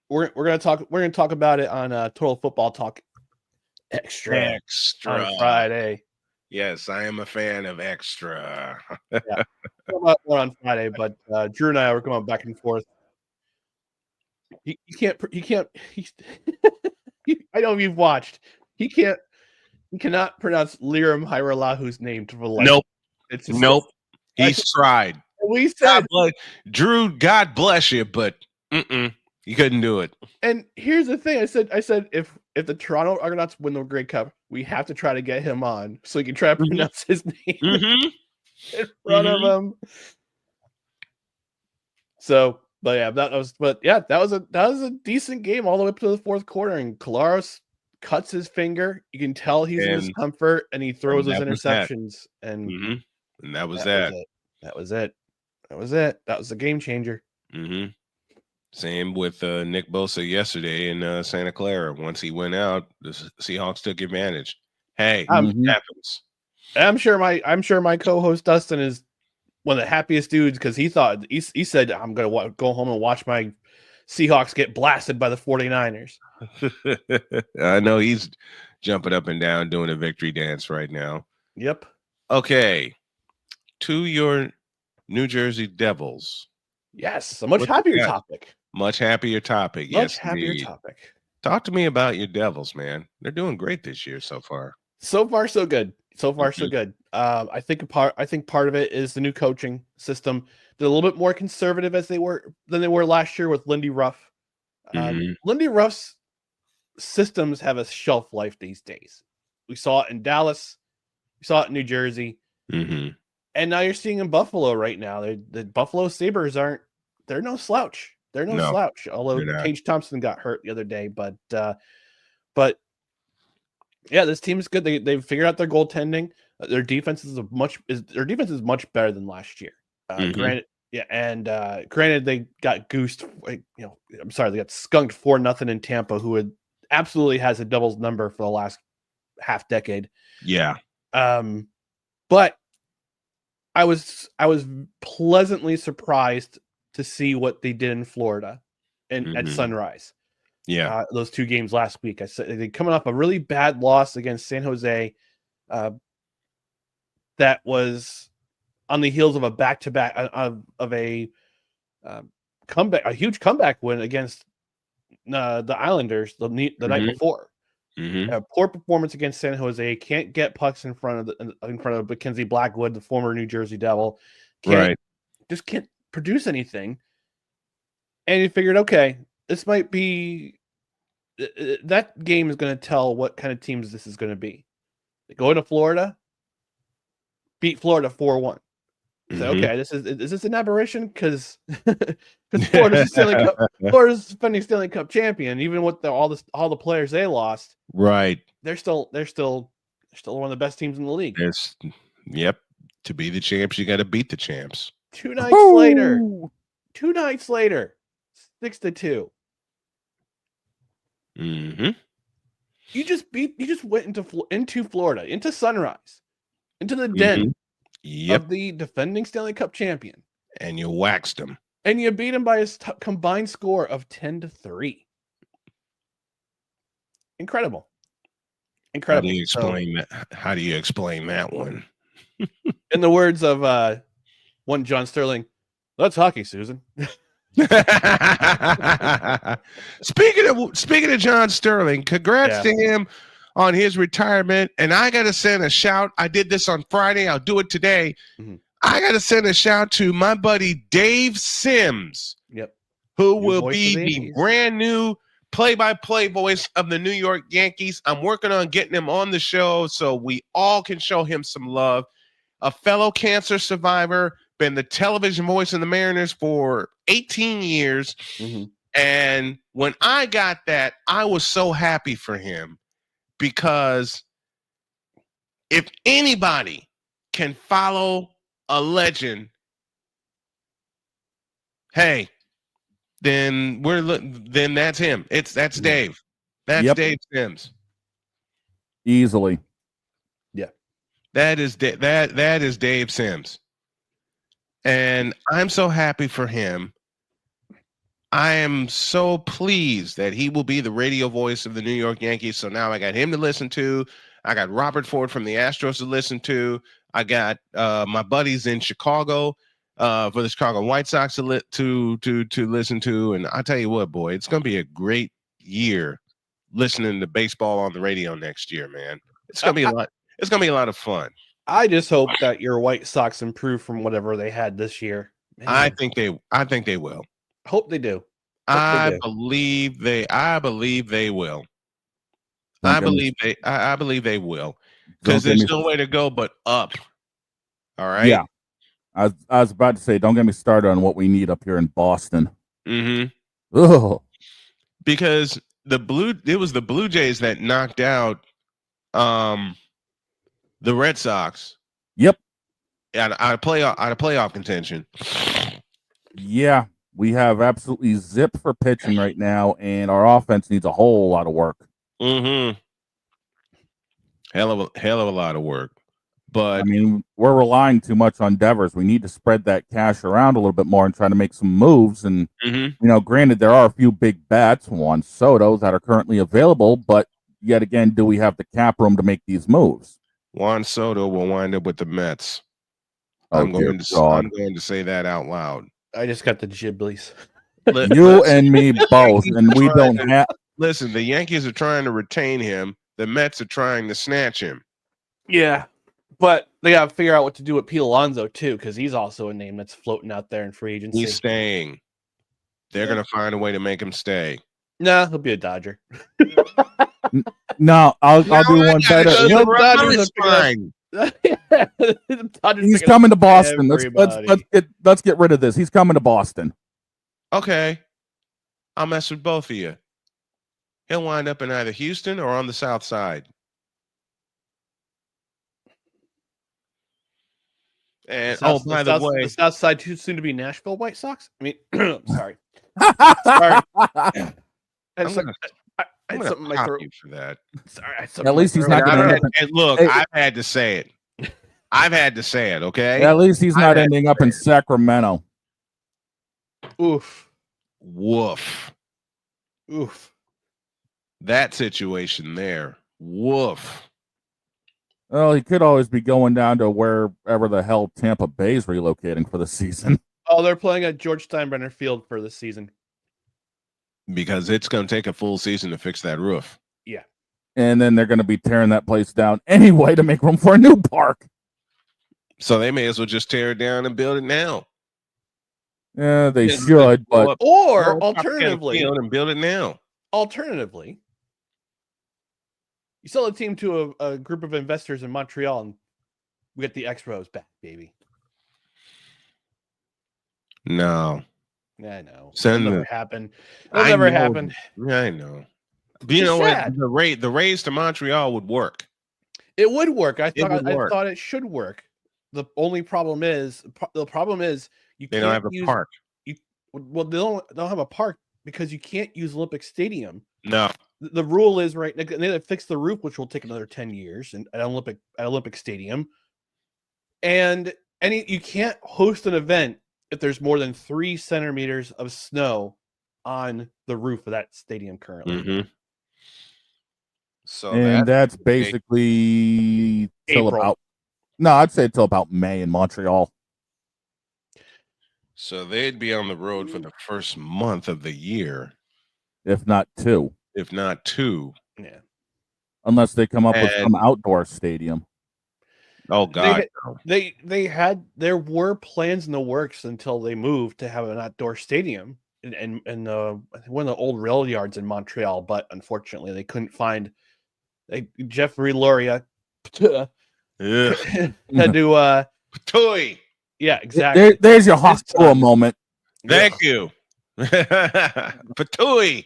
We're gonna talk about it on Total Football Talk Extra on Friday. Yes, I am a fan of Extra. Yeah, we're on Friday, but Drew and I were going back and forth. He can't. I know you've watched. He cannot pronounce Liram Hajrulah's name to the life. Nope. Nope. He's tried. We said, Drew, God bless you, but You couldn't do it. And here's the thing: I said if the Toronto Argonauts win the Grey Cup, we have to try to get him on so he can try to pronounce his name in front of him. So, that was a decent game all the way up to the fourth quarter, and Kolaros cuts his finger. You can tell he's in discomfort, and he throws his interceptions. And that was that. That was it. That was a game changer. Same with Nick Bosa yesterday in Santa Clara. Once he went out, the Seahawks took advantage. Hey, it happens. I'm sure my co-host Dustin is one of the happiest dudes because he said I'm gonna go home and watch my Seahawks get blasted by the 49ers. I know he's jumping up and down doing a victory dance right now. Yep. Okay, to your New Jersey Devils. Yes, a much happier topic. Much happier topic. Much happier topic. Talk to me about your Devils, man. They're doing great this year so far. So far, so good. So good. I think part of it is the new coaching system. They're a little bit more conservative than they were last year with Lindy Ruff. Lindy Ruff's systems have a shelf life these days. We saw it in Dallas. We saw it in New Jersey. And now you're seeing in Buffalo right now. The Buffalo Sabres they're no slouch. They're no slouch. Although Tage Thompson got hurt the other day, but yeah, this team is good. They've figured out their goaltending. Their defense is much better than last year. Granted, they got goosed. They got skunked 4-0 in Tampa, who absolutely has a doubles number for the last half decade. Yeah. But I was pleasantly surprised to see what they did in Florida and at Sunrise. Yeah, those two games last week. I said they coming off a really bad loss against San Jose. That was on the heels of a back-to-back of a comeback, a huge comeback win against the Islanders the night before. Poor performance against San Jose. Can't get pucks in front of Mackenzie Blackwood, the former New Jersey Devil. Just can't produce anything. And you figured, okay, this might be that game is going to tell what kind of teams this is going to be. They go into Florida, beat Florida 4-1. So okay, is this an aberration? Because Florida's defending Stanley Cup champion, even with all the players they lost. Right. They're still one of the best teams in the league. To be the champs, you got to beat the champs. 2 nights later, 6-2. You just went into Florida, into Sunrise, into the den of the defending Stanley Cup champion, and you waxed them, and you beat him by a combined score of 10-3. Incredible. How do you explain that? How do you explain that one? In the words of one John Sterling, "That's hockey, Susan." Speaking of John Sterling, congrats to him on his retirement. And I got to send a shout. I did this on Friday. I'll do it today. I got to send a shout to my buddy Dave Sims, who will be the brand new play-by-play voice of the New York Yankees. I'm working on getting him on the show so we all can show him some love. A fellow cancer survivor, been the television voice of the Mariners for 18 years. And when I got that, I was so happy for him, because if anybody can follow a legend, hey, then that's him. That's Dave. That's Dave Sims. Easily. Yeah. That is Dave Sims. And I'm so happy for him. I am so pleased that he will be the radio voice of the New York Yankees. So now I got him to listen to. I got Robert Ford from the Astros to listen to. I got my buddies in Chicago for the Chicago White Sox to listen to. And I tell you what, boy, it's going to be a great year listening to baseball on the radio next year, man. It's going to be a lot. It's going to be a lot of fun. I just hope that your White Sox improve from whatever they had this year. Man. I think they will. Hope they do. I believe they will. I believe they will. Because there's no way to go but up. All right. Yeah. I was about to say, don't get me started on what we need up here in Boston. Mm-hmm. Ugh. Because it was the Blue Jays that knocked out the Red Sox. Yep. Out of playoff contention. Yeah. We have absolutely zip for pitching right now, and our offense needs a whole lot of work. Mm-hmm. Hell of a lot of work. But I mean, we're relying too much on Devers. We need to spread that cash around a little bit more and try to make some moves. And granted, there are a few big bats, Juan Soto, that are currently available, but yet again, do we have the cap room to make these moves? Juan Soto will wind up with the Mets. I'm going to say that out loud. I just got the Ghiblies. You and me both, and we don't have. Listen, the Yankees are trying to retain him. The Mets are trying to snatch him. Yeah, but they got to figure out what to do with Pete Alonso too, because he's also a name that's floating out there in free agency. He's staying. They're going to find a way to make him stay. Nah, he'll be a Dodger. No, I'll do one better. He's coming to Boston. Let's get rid of this. He's coming to Boston. Okay. I'll mess with both of you. He'll wind up in either Houston or on the South Side. And by the way, the South Side too soon to be Nashville White Sox. I mean, sorry. Sorry. I'm going to pop you for that. Sorry. At least he's not going to. And look, I've had to say it. Okay. At least he's not ending up in Sacramento. Oof. Woof. Oof. That situation there. Woof. Well, he could always be going down to wherever the hell Tampa Bay's relocating for the season. Oh, they're playing at George Steinbrenner Field for the season. Because it's going to take a full season to fix that roof. Yeah. And then they're going to be tearing that place down anyway to make room for a new park. So they may as well just tear it down and build it now. Yeah, they should, but alternatively, and build it now. Alternatively, you sell a team to a group of investors in Montreal, and we get the Expos back, baby. No. Yeah, I know. It'll never happen. It'll I never know. happen. I know. But you know what? The Rays to Montreal would work. It would work. I thought it should work. The only problem is you they can't don't have a park. They don't have a park because you can't use Olympic Stadium. No. The rule is right. They fix the roof, which will take another 10 years at Olympic Stadium, and you can't host an event if there's more than 3 centimeters of snow on the roof of that stadium currently. Mm-hmm. So that's basically till about. No, I'd say till about May in Montreal. So they'd be on the road for the first month of the year, if not 2. Yeah. Unless they come up with some outdoor stadium. Oh God. There were plans in the works until they moved to have an outdoor stadium in one of the old rail yards in Montreal, but unfortunately they couldn't find Jeffrey Loria had to toy. Yeah, exactly. There's your hospital moment. Thank you. Patooey.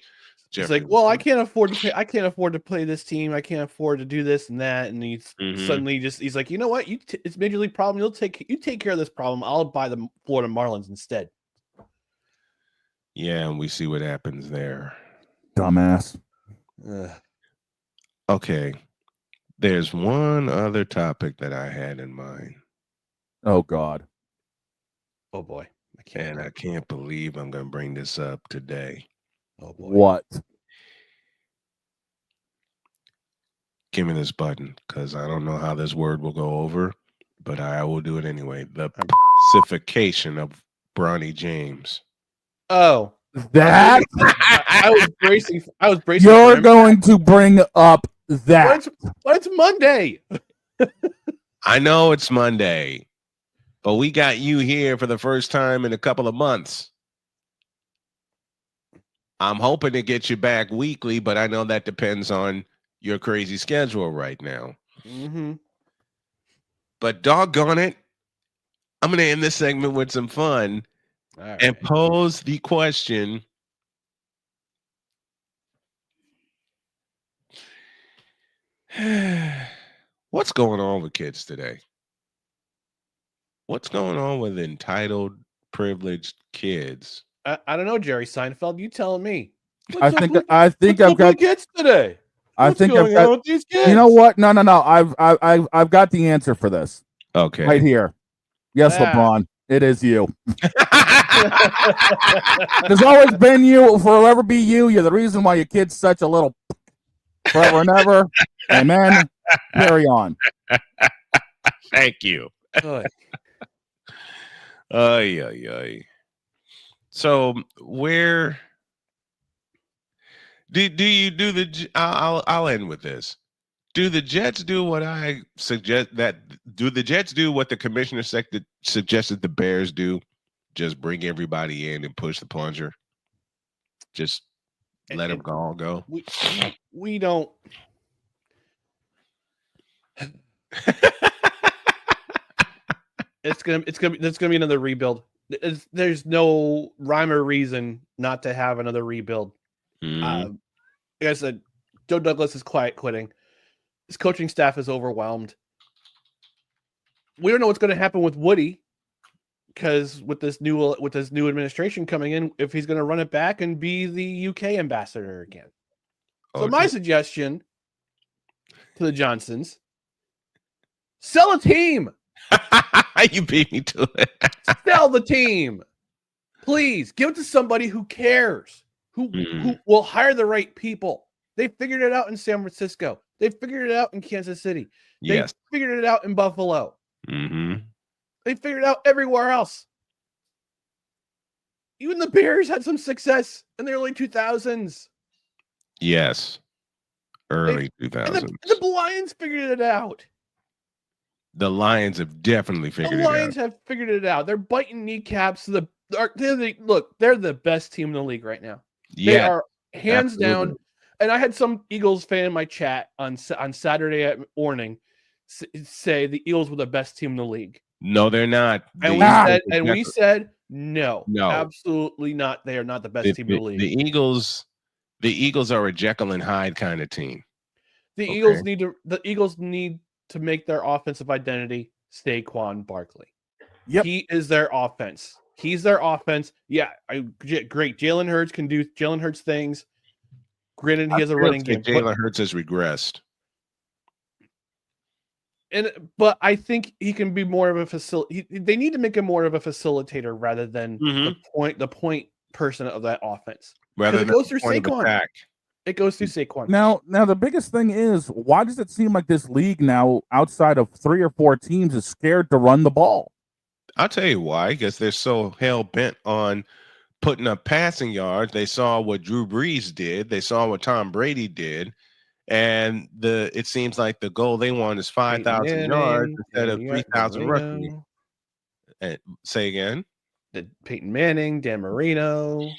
It's like, well, I can't afford to play this team. I can't afford to do this and that. And he's suddenly he's like, you know what? It's a major league problem. You take care of this problem. I'll buy the Florida Marlins instead. Yeah, and we see what happens there. Dumbass. Okay. There's one other topic that I had in mind. Oh God. Oh boy. I can't believe I'm going to bring this up today. Oh boy. What? Give me this button, because I don't know how this word will go over, but I will do it anyway. The pacification of Bronny James. Oh, that I was bracing. You're going to bring up that. But it's Monday. I know it's Monday, but we got you here for the first time in a couple of months. I'm hoping to get you back weekly, but I know that depends on your crazy schedule right now. Mm-hmm. But doggone it, I'm going to end this segment with some fun and pose the question. What's going on with kids today? What's going on with entitled, privileged kids? I don't know, Jerry Seinfeld. You telling me? I think I've got kids today. What's going on with these kids? You know what? No. I've got the answer for this. Okay. Right here. Yes, LeBron. It is you. There's always been you. Will forever be you. You're the reason why your kid's such a little forever and ever. Amen. Carry on. Thank you. Ay. So where do you do the? I'll end with this. Do the Jets do what I suggest? Do the Jets do what the commissioner suggested the Bears do? Just bring everybody in and push the plunger. Just let them all go. We don't. It's gonna be another rebuild. There's no rhyme or reason not to have another rebuild. Like I said, Joe Douglas is quiet quitting. His coaching staff is overwhelmed. We don't know what's going to happen with Woody, because with this new administration coming in, if he's going to run it back and be the UK ambassador again. So my suggestion to the Johnsons: sell a team. You beat me to it. Sell the team, please. Give it to somebody who cares, who will hire the right people. They figured it out in San Francisco. They figured it out in Kansas City. They figured it out in Buffalo. Mm-hmm. They figured it out everywhere else. Even the Bears had some success in the early 2000s. Yes, early 2000s. And the Lions figured it out. The Lions have definitely figured it out. The Lions have figured it out. They're biting kneecaps. They're the best team in the league right now. They are hands down. And I had some Eagles fan in my chat on Saturday morning say the Eagles were the best team in the league. No, they're not. And we said no, absolutely not. They are not the best team in the league. The Eagles are a Jekyll and Hyde kind of team. The Eagles need to make their offensive identity Saquon Barkley. Yep. He is their offense. He's their offense. Yeah, great. Jalen Hurts can do Jalen Hurts things. Granted, he has a running game. Jalen Hurts has regressed. But I think he can be more of a facilitator. They need to make him more of a facilitator rather than the point person of that offense. Rather than it goes through Saquon. It goes through Saquon. Now the biggest thing is, why does it seem like this league now, outside of 3 or 4 teams, is scared to run the ball? I'll tell you why. Because they're so hell bent on putting up passing yards. They saw what Drew Brees did. They saw what Tom Brady did. And it seems like the goal they want is 5,000 yards instead of 3,000 rushing. And say again. Peyton Manning, Dan Marino,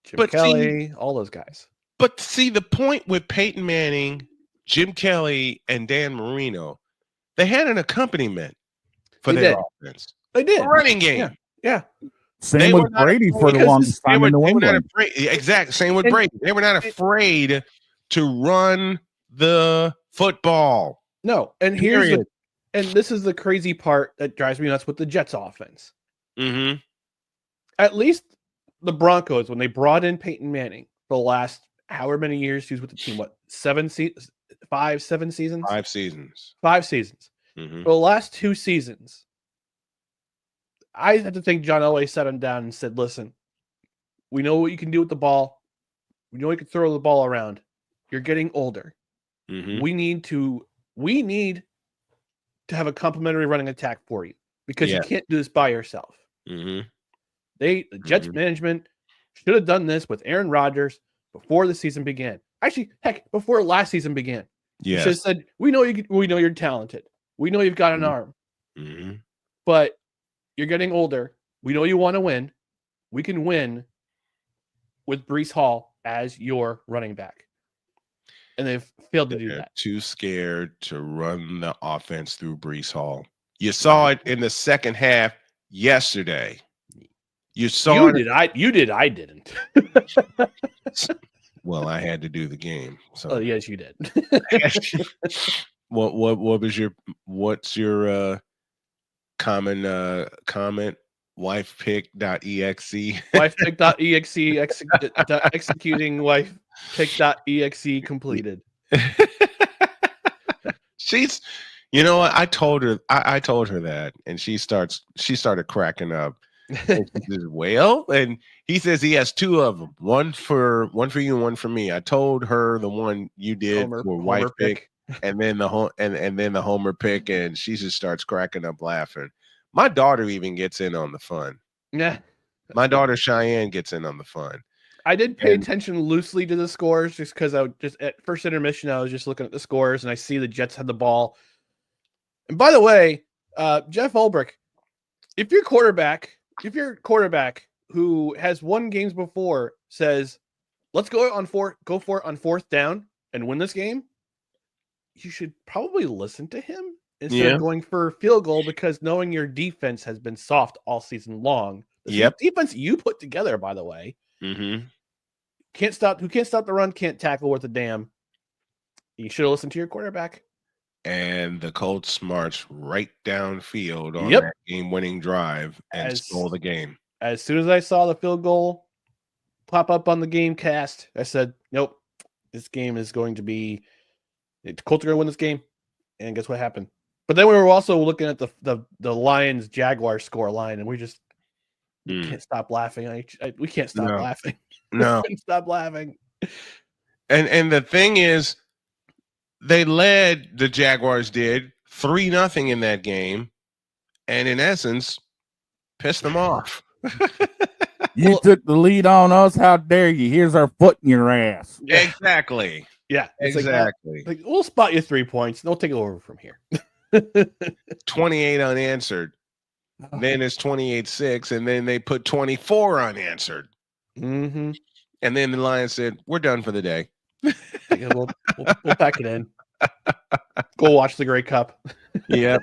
Jim Kelly, all those guys. But see, the point with Peyton Manning, Jim Kelly, and Dan Marino, they had an accompaniment for their offense. They did. A running game. Yeah. Same with Brady for the longest time in New England. Exactly. Same with Brady. They were not afraid to run the football. No. And this is the crazy part that drives me nuts with the Jets offense. Mm-hmm. At least the Broncos, when they brought in Peyton Manning, the last however many years he was with the team, 7 seasons? 5 seasons? 5 seasons. 5 seasons. Mm-hmm. For the last 2 seasons, I had to think John Elway sat him down and said, listen, we know what you can do with the ball. We know you can throw the ball around. You're getting older. Mm-hmm. We need to have a complementary running attack for you because you can't do this by yourself. Mm-hmm. The Jets management should have done this with Aaron Rodgers before the season began. Actually, heck, before last season began. Yeah. Should have said, we know you're talented. We know you've got an arm. Mm-hmm. But you're getting older. We know you want to win. We can win with Breece Hall as your running back. And they've failed to do They're that. too scared to run the offense through Breece Hall. You saw it in the second half yesterday. You saw it. You did. I didn't. Well, I had to do the game. So Oh, yes, you did. What's your common comment? Wifepick.exe. Wifepick.exe executing wifepick.exe completed. She's, you know what? I told her that, and she started cracking up. And she says, well, and he says he has two of them, one for you and one for me. I told her the one you did for wife pick, and then the Homer pick, and she just starts cracking up laughing. My daughter even gets in on the fun. Yeah, my daughter Cheyenne gets in on the fun. I did pay attention loosely to the scores just because I just at first intermission I was just looking at the scores and I see the Jets had the ball. And by the way, Jeff Ulbrich, if your quarterback who has won games before says, "Let's go for it on fourth down and win this game," you should probably listen to him instead of going for a field goal, because knowing your defense has been soft all season long. The defense you put together, by the way, can't stop the run, can't tackle worth a damn. You should have listened to your quarterback. And the Colts marched right downfield on that game-winning drive and stole the game. As soon as I saw the field goal pop up on the game cast, I said, nope, this game is going to be – the Colts are going to win this game. And guess what happened? But then we were also looking at the Lions-Jaguars score line, and we just can't stop laughing. We can't stop laughing. No. We can't stop laughing. And the thing is, the Jaguars did 3-0 in that game, and in essence, pissed them off. You took the lead on us. How dare you? Here's our foot in your ass. Exactly. Yeah, exactly. Like, we'll spot you 3 points. They'll take it over from here. 28 unanswered. Then it's 28-6, and then they put 24 unanswered. Mm-hmm. And then the Lions said, "We're done for the day." We'll pack it in. Go watch the Grey Cup. Yep.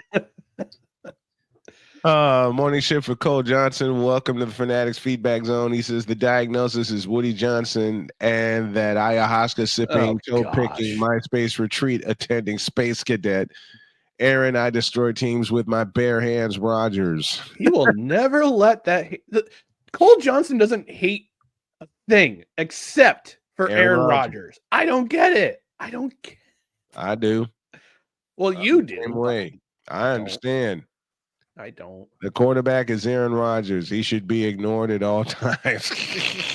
Morning shift for Cole Johnson. Welcome to the Fanatics Feedback Zone. He says the diagnosis is Woody Johnson and that ayahuasca sipping, toe picking, MySpace retreat attending space cadet. Aaron, I destroy teams with my bare hands, Rogers. He will never let that. Cole Johnson doesn't hate a thing except for Aaron Rodgers. I don't get it. I do. Well, you do. Same way. I understand. I don't. The quarterback is Aaron Rodgers. He should be ignored at all times.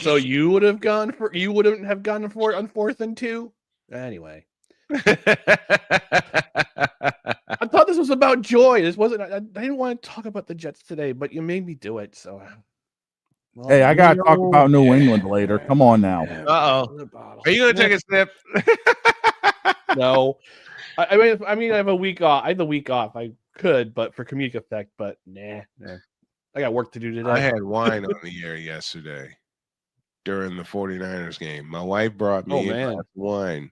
So you wouldn't have gone for it on 4th and 2? Anyway. I thought this was about joy. This wasn't. I didn't want to talk about the Jets today, but you made me do it. So, hey, I gotta talk about New England later. Come on now. Are you gonna take a sip? No. I mean, I have a week off. I have the week off. I could, but for comedic effect. But nah. I got work to do today. I had wine on the air yesterday during the 49ers game. My wife brought me a glass of wine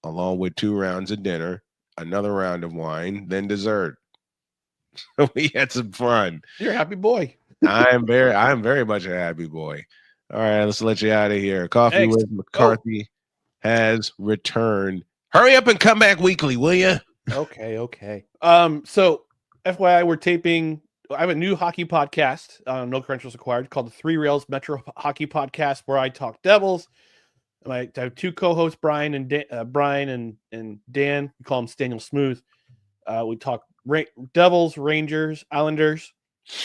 along with 2 rounds of dinner, another round of wine, then dessert. So we had some fun. You're a happy boy. I'm very much a happy boy. All right, let's let you out of here. Coffee with McCarthy has returned. Hurry up and come back weekly, will you? Okay. So FYI, we're taping. I have a new hockey podcast, no credentials required, called the 3 Rails Metro Hockey Podcast, where I talk Devils. I have 2 co-hosts, Brian and Dan. We call him Daniel Smooth. We talk Devils, Rangers, Islanders.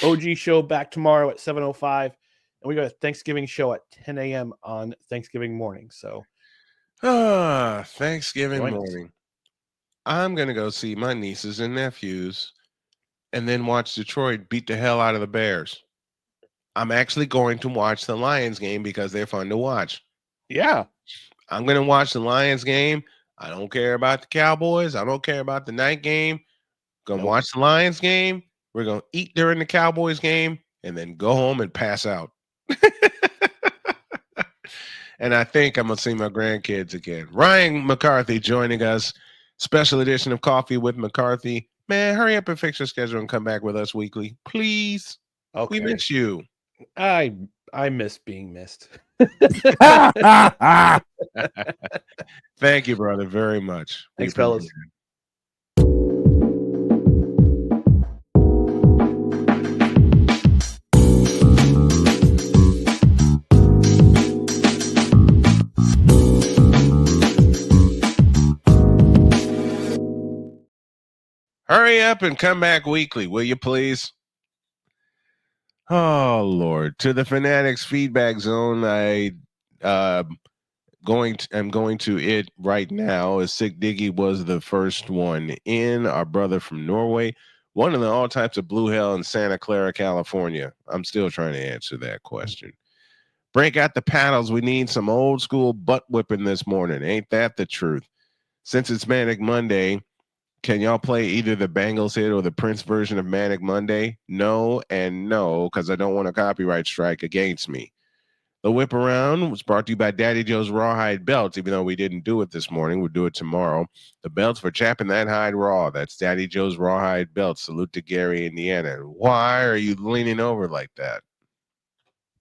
OG show back tomorrow at 7:05, and we got a Thanksgiving show at 10 a.m. on Thanksgiving morning. So, Thanksgiving morning. I'm gonna go see my nieces and nephews, and then watch Detroit beat the hell out of the Bears. I'm actually going to watch the Lions game because they're fun to watch. Yeah. I'm going to watch the Lions game. I don't care about the Cowboys. I don't care about the night game. Going to watch the Lions game. We're going to eat during the Cowboys game and then go home and pass out. and I think I'm going to see my grandkids again. Ryan McCarthy joining us. Special edition of Coffee with McCarthy. Man, hurry up and fix your schedule and come back with us weekly, please. Okay. We miss you. I miss being missed. Thank you, brother, very much. Thanks, fellas. Hurry up and come back weekly, will you please? Oh, Lord. To the Fanatics feedback zone, I'm going to it right now, as Sick Diggy was the first one in, our brother from Norway, one of the all types of blue hell in Santa Clara, California. I'm still trying to answer that question. Break out the paddles. We need some old school butt whipping this morning. Ain't that the truth? Since it's Manic Monday, can y'all play either the Bangles hit or the Prince version of Manic Monday? No and no, because I don't want a copyright strike against me. The Whip Around was brought to you by Daddy Joe's Rawhide Belts. Even though we didn't do it this morning, we'll do it tomorrow. The belts for chapping that hide raw. That's Daddy Joe's Rawhide Belts. Salute to Gary, Indiana. Why are you leaning over like that?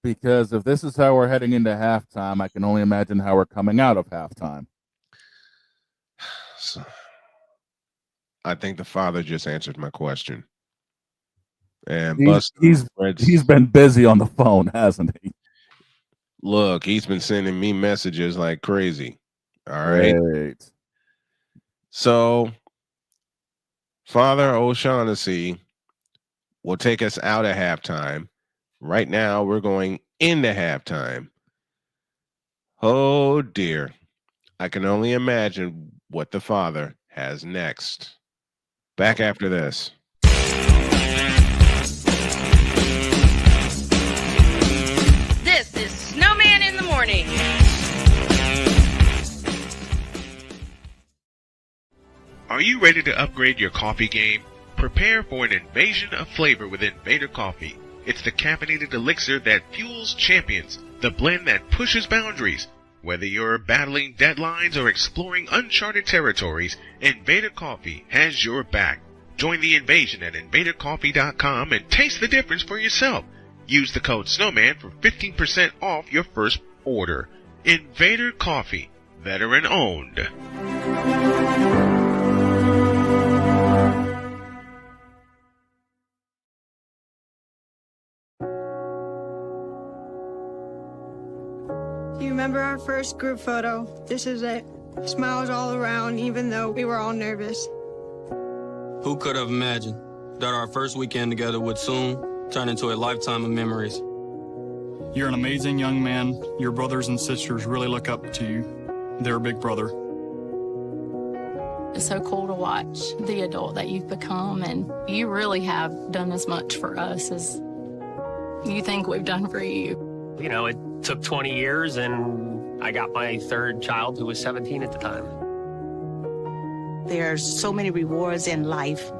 Because if this is how we're heading into halftime, I can only imagine how we're coming out of halftime. So, I think the father just answered my question. And he's been busy on the phone, hasn't he? Look, he's been sending me messages like crazy. All right. Great. So, Father O'Shaughnessy will take us out of halftime. Right now, we're going into halftime. Oh, dear. I can only imagine what the father has next. Back after this. This is Snowman in the Morning. Are you ready to upgrade your coffee game? Prepare for an invasion of flavor with Invader Coffee. It's the caffeinated elixir that fuels champions, the blend that pushes boundaries. Whether you're battling deadlines or exploring uncharted territories, Invader Coffee has your back. Join the invasion at invadercoffee.com and taste the difference for yourself. Use the code SNOWMAN for 15% off your first order. Invader Coffee, veteran owned. Do you remember our first group photo? This is it. Smiles all around, even though we were all nervous. Who could have imagined that our first weekend together would soon turn into a lifetime of memories? You're an amazing young man. Your brothers and sisters really look up to you. They're a big brother. It's so cool to watch the adult that you've become, and you really have done as much for us as you think we've done for you. You know, it took 20 years, and I got my third child, who was 17 at the time. There are so many rewards in life.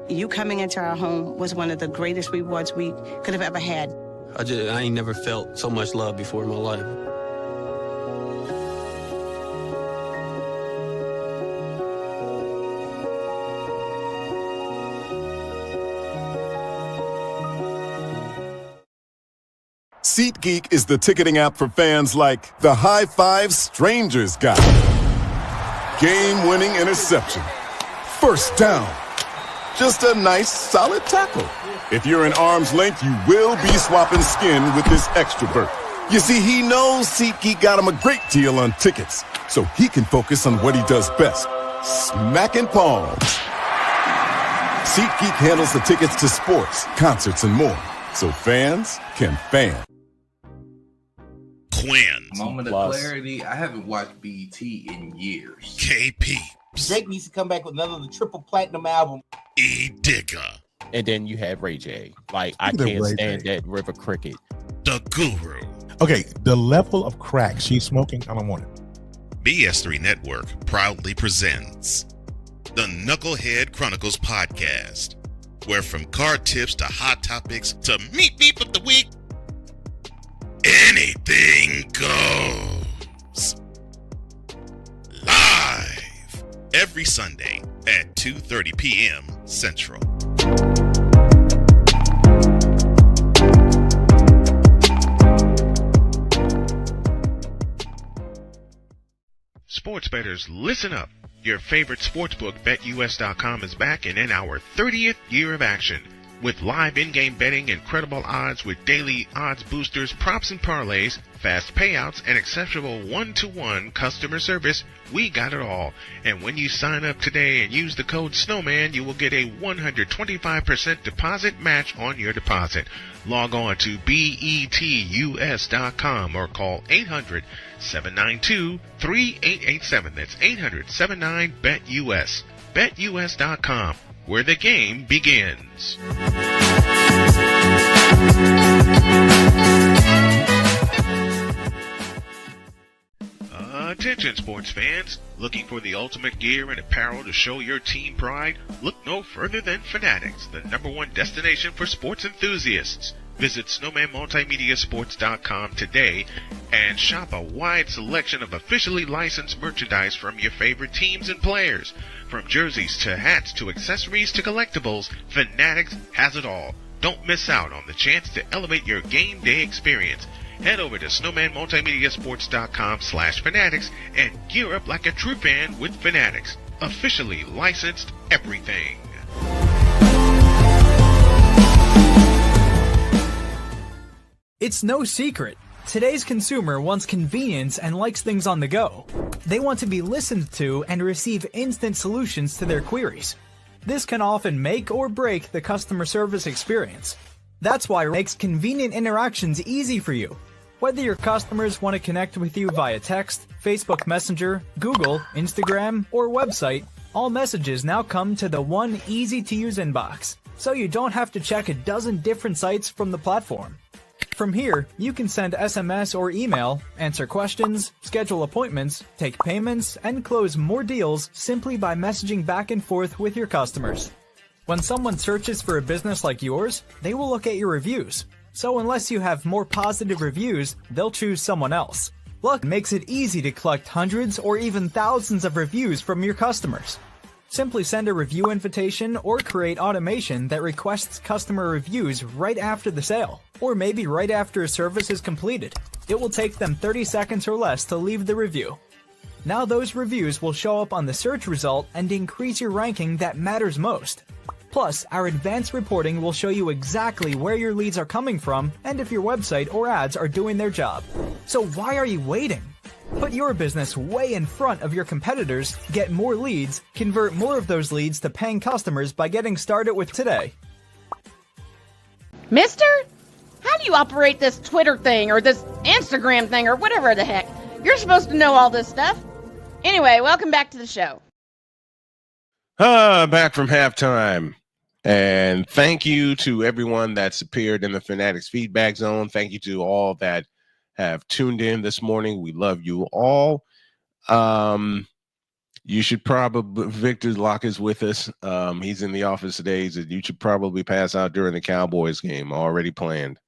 You coming into our home was one of the greatest rewards we could have ever had. I ain't never felt so much love before in my life. SeatGeek is the ticketing app for fans like the High Five Strangers guy. Game-winning interception. First down. Just a nice, solid tackle. If you're in arm's length, you will be swapping skin with this extrovert. You see, he knows SeatGeek got him a great deal on tickets, so he can focus on what he does best, smacking palms. SeatGeek handles the tickets to sports, concerts, and more, so fans can fan. Quinn. Moment of clarity. I haven't watched BT in years. KP. Drake needs to come back with another triple platinum album. E Digger. And then you have Ray J. Like, I can't stand that River Cricket. The Guru. Okay, the level of crack she's smoking, I don't want it. BS3 Network proudly presents the Knucklehead Chronicles podcast, where from card tips to hot topics to meet of the week, anything goes. every Sunday at 2:30 p.m. Central. Sports bettors, listen up. Your favorite sportsbook, BetUS.com, is back and in our 30th year of action. With live in-game betting, incredible odds with daily odds boosters, props and parlays, fast payouts, and exceptional one-to-one customer service, we got it all. And when you sign up today and use the code SNOWMAN, you will get a 125% deposit match on your deposit. Log on to betus.com or call 800-792-3887. That's 800-79-BET-US. BetUS.com, where the game begins. Attention sports fans, looking for the ultimate gear and apparel to show your team pride? Look no further than Fanatics, the #1 destination for sports enthusiasts. Visit snowmanmultimediasports.com today and shop a wide selection of officially licensed merchandise from your favorite teams and players. From jerseys to hats to accessories to collectibles, Fanatics has it all. Don't miss out on the chance to elevate your game day experience. Head over to snowmanmultimediasports.com/fanatics and gear up like a true fan with Fanatics. Officially licensed everything. It's no secret. Today's consumer wants convenience and likes things on the go. They want to be listened to and receive instant solutions to their queries. This can often make or break the customer service experience. That's why it makes convenient interactions easy for you. Whether your customers want to connect with you via text, Facebook Messenger, Google, Instagram, or website, all messages now come to the one easy-to-use inbox, so you don't have to check a dozen different sites from the platform. From here, you can send SMS or email, answer questions, schedule appointments, take payments, and close more deals simply by messaging back and forth with your customers. When someone searches for a business like yours, they will look at your reviews. So unless you have more positive reviews, they'll choose someone else. Luck makes it easy to collect hundreds or even thousands of reviews from your customers. Simply send a review invitation or create automation that requests customer reviews right after the sale, or maybe right after a service is completed. It will take them 30 seconds or less to leave the review. Now those reviews will show up on the search result and increase your ranking that matters most. Plus, our advanced reporting will show you exactly where your leads are coming from and if your website or ads are doing their job. So why are you waiting? Put your business way in front of your competitors, get more leads, convert more of those leads to paying customers by getting started with today. Mister? How do you operate this Twitter thing or this Instagram thing or whatever the heck? You're supposed to know all this stuff. Anyway, welcome back to the show. Back from halftime. And thank you to everyone that's appeared in the Fanatics feedback zone. Thank you to all that have tuned in this morning. We love you all. You should probably, Victor Locke is with us. He's in the office today. You should probably pass out during the Cowboys game. Already planned.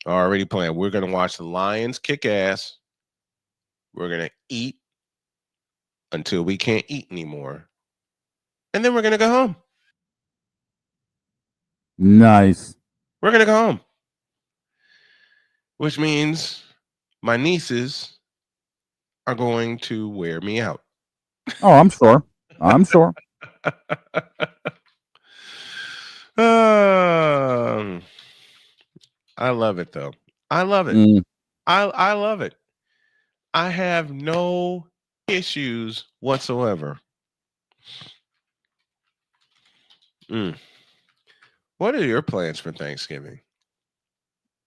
We're going to watch the Lions kick ass. We're going to eat until we can't eat anymore. And then we're going to go home. Nice. We're going to go home. Which means my nieces are going to wear me out. Oh, I'm sure. I'm sure. I love it, though. I love it. I love it. I have no issues whatsoever. What are your plans for Thanksgiving?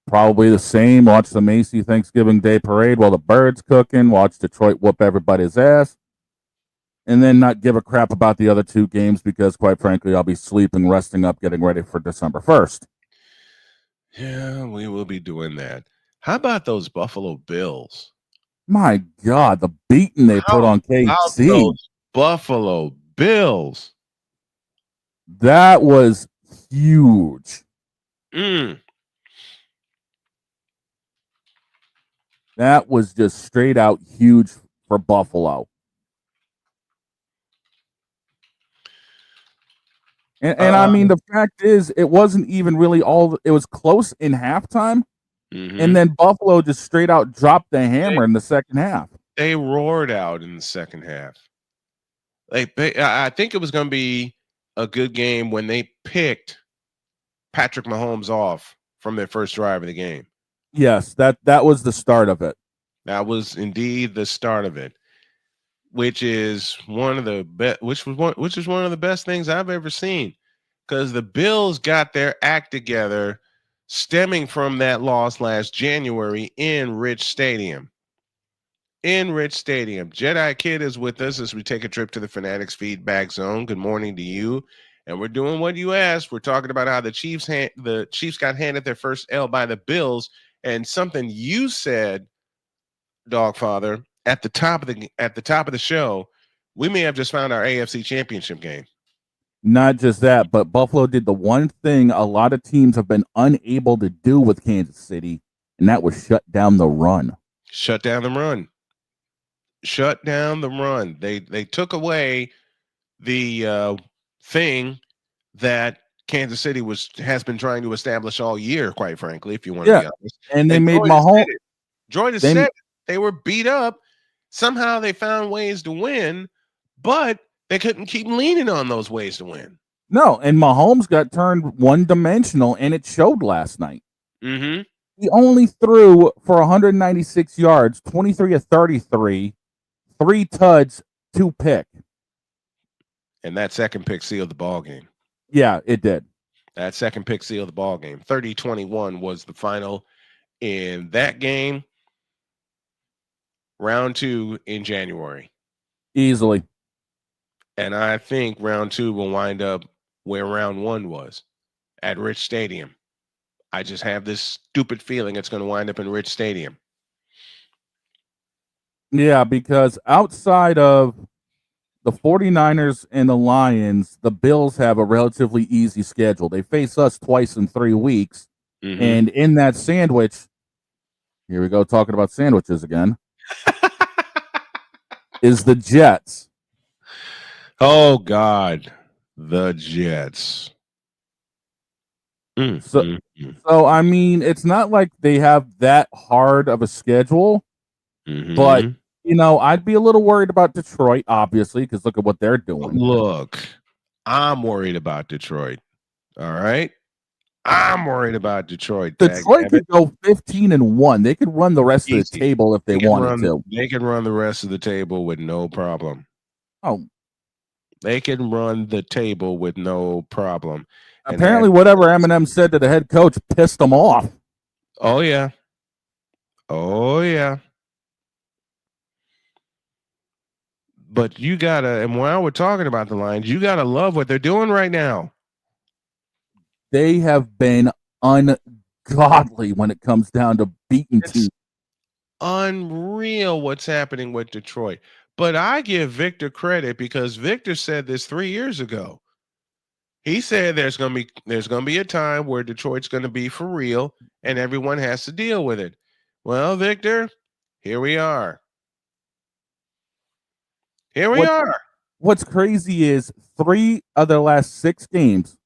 Probably the same. Watch the Macy Thanksgiving Day Parade while the bird's cooking. Watch Detroit whoop everybody's ass. And then not give a crap about the other two games because, quite frankly, I'll be sleeping, resting up, getting ready for December 1st. Yeah, we will be doing that. How about those Buffalo Bills? My God, the beating they put on KC. Those Buffalo Bills. That was huge. That was just straight out huge for Buffalo. And I mean, the fact is, it wasn't even really all. It was close in halftime, and then Buffalo just straight out dropped the hammer in the second half. They roared out in the second half. I think it was going to be a good game when they picked Patrick Mahomes off from their first drive of the game. Yes, that was the start of it. That was indeed the start of it, which is one of the one of the best things I've ever seen, because the Bills got their act together, stemming from that loss last January in Rich Stadium. Jedi Kid is with us as we take a trip to the Fanatics feedback zone. Good morning to you. And we're doing what you asked. We're talking about how the Chiefs got handed their first L by the Bills, and something you said, Dogfather, at the top of the show, we may have just found our AFC Championship game. Not just that, but Buffalo did the one thing a lot of teams have been unable to do with Kansas City, and that was shut down the run. Shut down the run. They took away the thing that Kansas City has been trying to establish all year, quite frankly, if you want to be honest. And they made Mahomes. Droid has said it. They were beat up. Somehow they found ways to win, but they couldn't keep leaning on those ways to win. No, and Mahomes got turned one-dimensional, and it showed last night. Mm-hmm. He only threw for 196 yards, 23 of 33, 3 tuds, 2 pick. And that second pick sealed the ball game. Yeah, it did. That second pick sealed the ball game. 30-21 was the final in that game. Round 2 in January. Easily. And I think round 2 will wind up where round 1 was, at Rich Stadium. I just have this stupid feeling it's going to wind up in Rich Stadium. Yeah, because outside of the 49ers and the Lions, the Bills have a relatively easy schedule. They face us twice in 3 weeks. Mm-hmm. And in that sandwich, here we go talking about sandwiches again, is the Jets. Oh, God. The Jets. So, I mean, it's not like they have that hard of a schedule, but, you know, I'd be a little worried about Detroit, obviously, because look at what they're doing. Look, I'm worried about Detroit. All right? I'm worried about Detroit. Detroit could go 15-1. They could run the rest of the table if they wanted to. They can run the rest of the table with no problem. Oh. They can run the table with no problem. Apparently, whatever Eminem said to the head coach pissed them off. Oh, yeah. Oh, yeah. But you got to, and while we're talking about the Lions, you got to love what they're doing right now. They have been ungodly when it comes down to beating teams. Unreal what's happening with Detroit. But I give Victor credit because Victor said this 3 years ago. He said there's gonna be a time where Detroit's gonna be for real and everyone has to deal with it. Well, Victor, here we are. What's crazy is 3 of their last 6 games,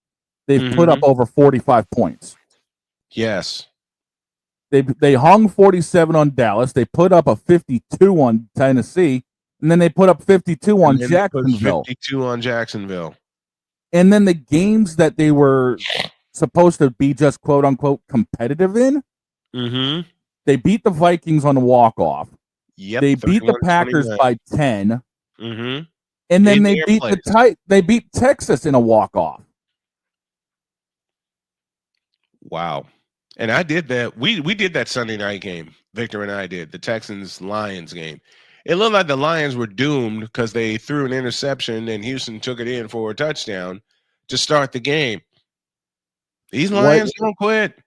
they've put up over 45 points. Yes. They hung 47 on Dallas. They put up a 52 on Tennessee, and then they put up 52 on Jacksonville. 52 on Jacksonville. And then the games that they were supposed to be just quote unquote competitive in, they beat the Vikings on a walk-off. Yep, they beat the Packers by 10. And then they beat Texas in a walk-off. Wow. And I did that. We did that Sunday night game. Victor and I did the Texans-Lions game. It looked like the Lions were doomed because they threw an interception and Houston took it in for a touchdown to start the game. These Lions don't quit.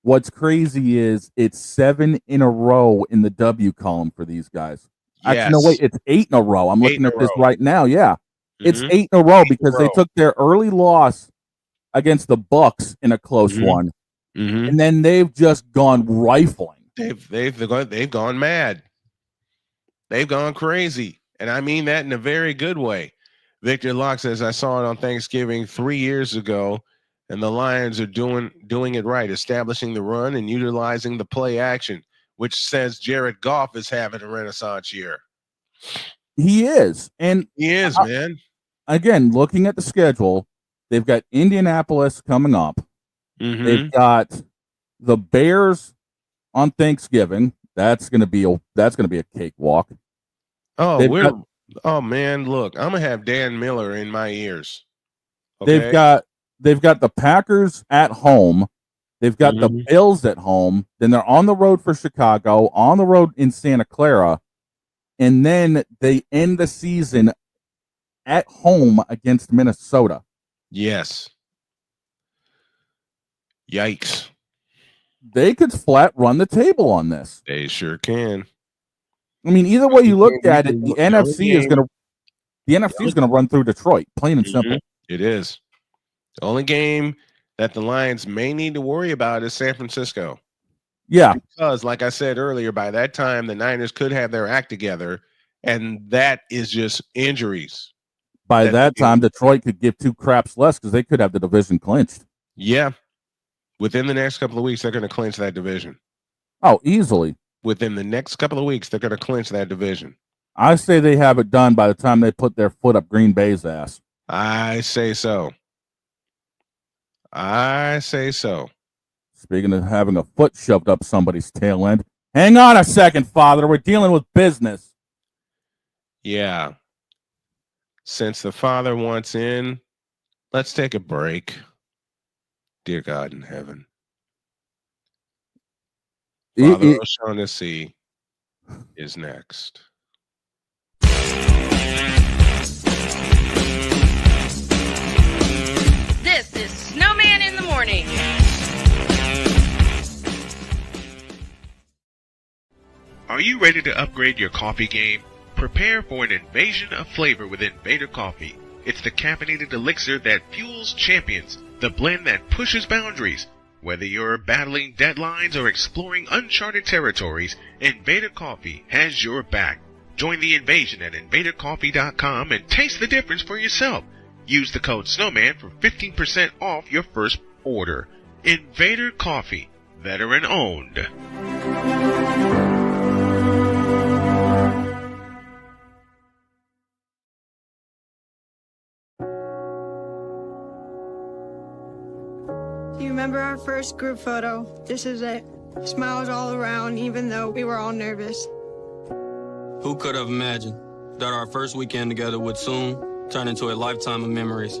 What's crazy is it's 7 in a row in the W column for these guys. Yes. Actually, no, wait, it's 8 in a row. I'm looking at this right now. Yeah. It's 8 in a row because they took their early loss against the Bucks in a close one. And then they've just gone rifling. They've gone mad. They've gone crazy. And I mean that in a very good way. Victor Locke says, I saw it on Thanksgiving 3 years ago, and the Lions are doing it right, establishing the run and utilizing the play action, which says Jared Goff is having a renaissance year. He is. And he is, man. Again, looking at the schedule, they've got Indianapolis coming up. Mm-hmm. They've got the Bears on Thanksgiving. That's gonna be a cakewalk. Oh, man, look, I'm gonna have Dan Miller in my ears. Okay? They've got the Packers at home. They've got the Bills at home. Then they're on the road for Chicago, on the road in Santa Clara, and then they end the season at home against Minnesota. Yes. Yikes. They could flat run the table on this. They sure can. I mean, either way you look at it, the NFC is gonna run through Detroit, plain and simple. It is. The only game that the Lions may need to worry about is San Francisco. Yeah. Because, like I said earlier, by that time, the Niners could have their act together, and that is just injuries. By that time, Detroit could give two craps less because they could have the division clinched. Yeah. Within the next couple of weeks, they're going to clinch that division. Oh, easily. Within the next couple of weeks, they're going to clinch that division. I say they have it done by the time they put their foot up Green Bay's ass. I say so. Speaking of having a foot shoved up somebody's tail end, hang on a second, Father. We're dealing with business. Yeah. Since the Father wants in, let's take a break. Dear God in heaven. Father O'Shaughnessy is next. This is Snowman in the Morning. Are you ready to upgrade your coffee game? Prepare for an invasion of flavor with Invader Coffee. It's the caffeinated elixir that fuels champions, the blend that pushes boundaries. Whether you're battling deadlines or exploring uncharted territories, Invader Coffee has your back. Join the invasion at invadercoffee.com and taste the difference for yourself. Use the code SNOWMAN for 15% off your first order. Invader Coffee, veteran owned. Do you remember our first group photo? This is it. Smiles all around, even though we were all nervous. Who could have imagined that our first weekend together would soon turn into a lifetime of memories?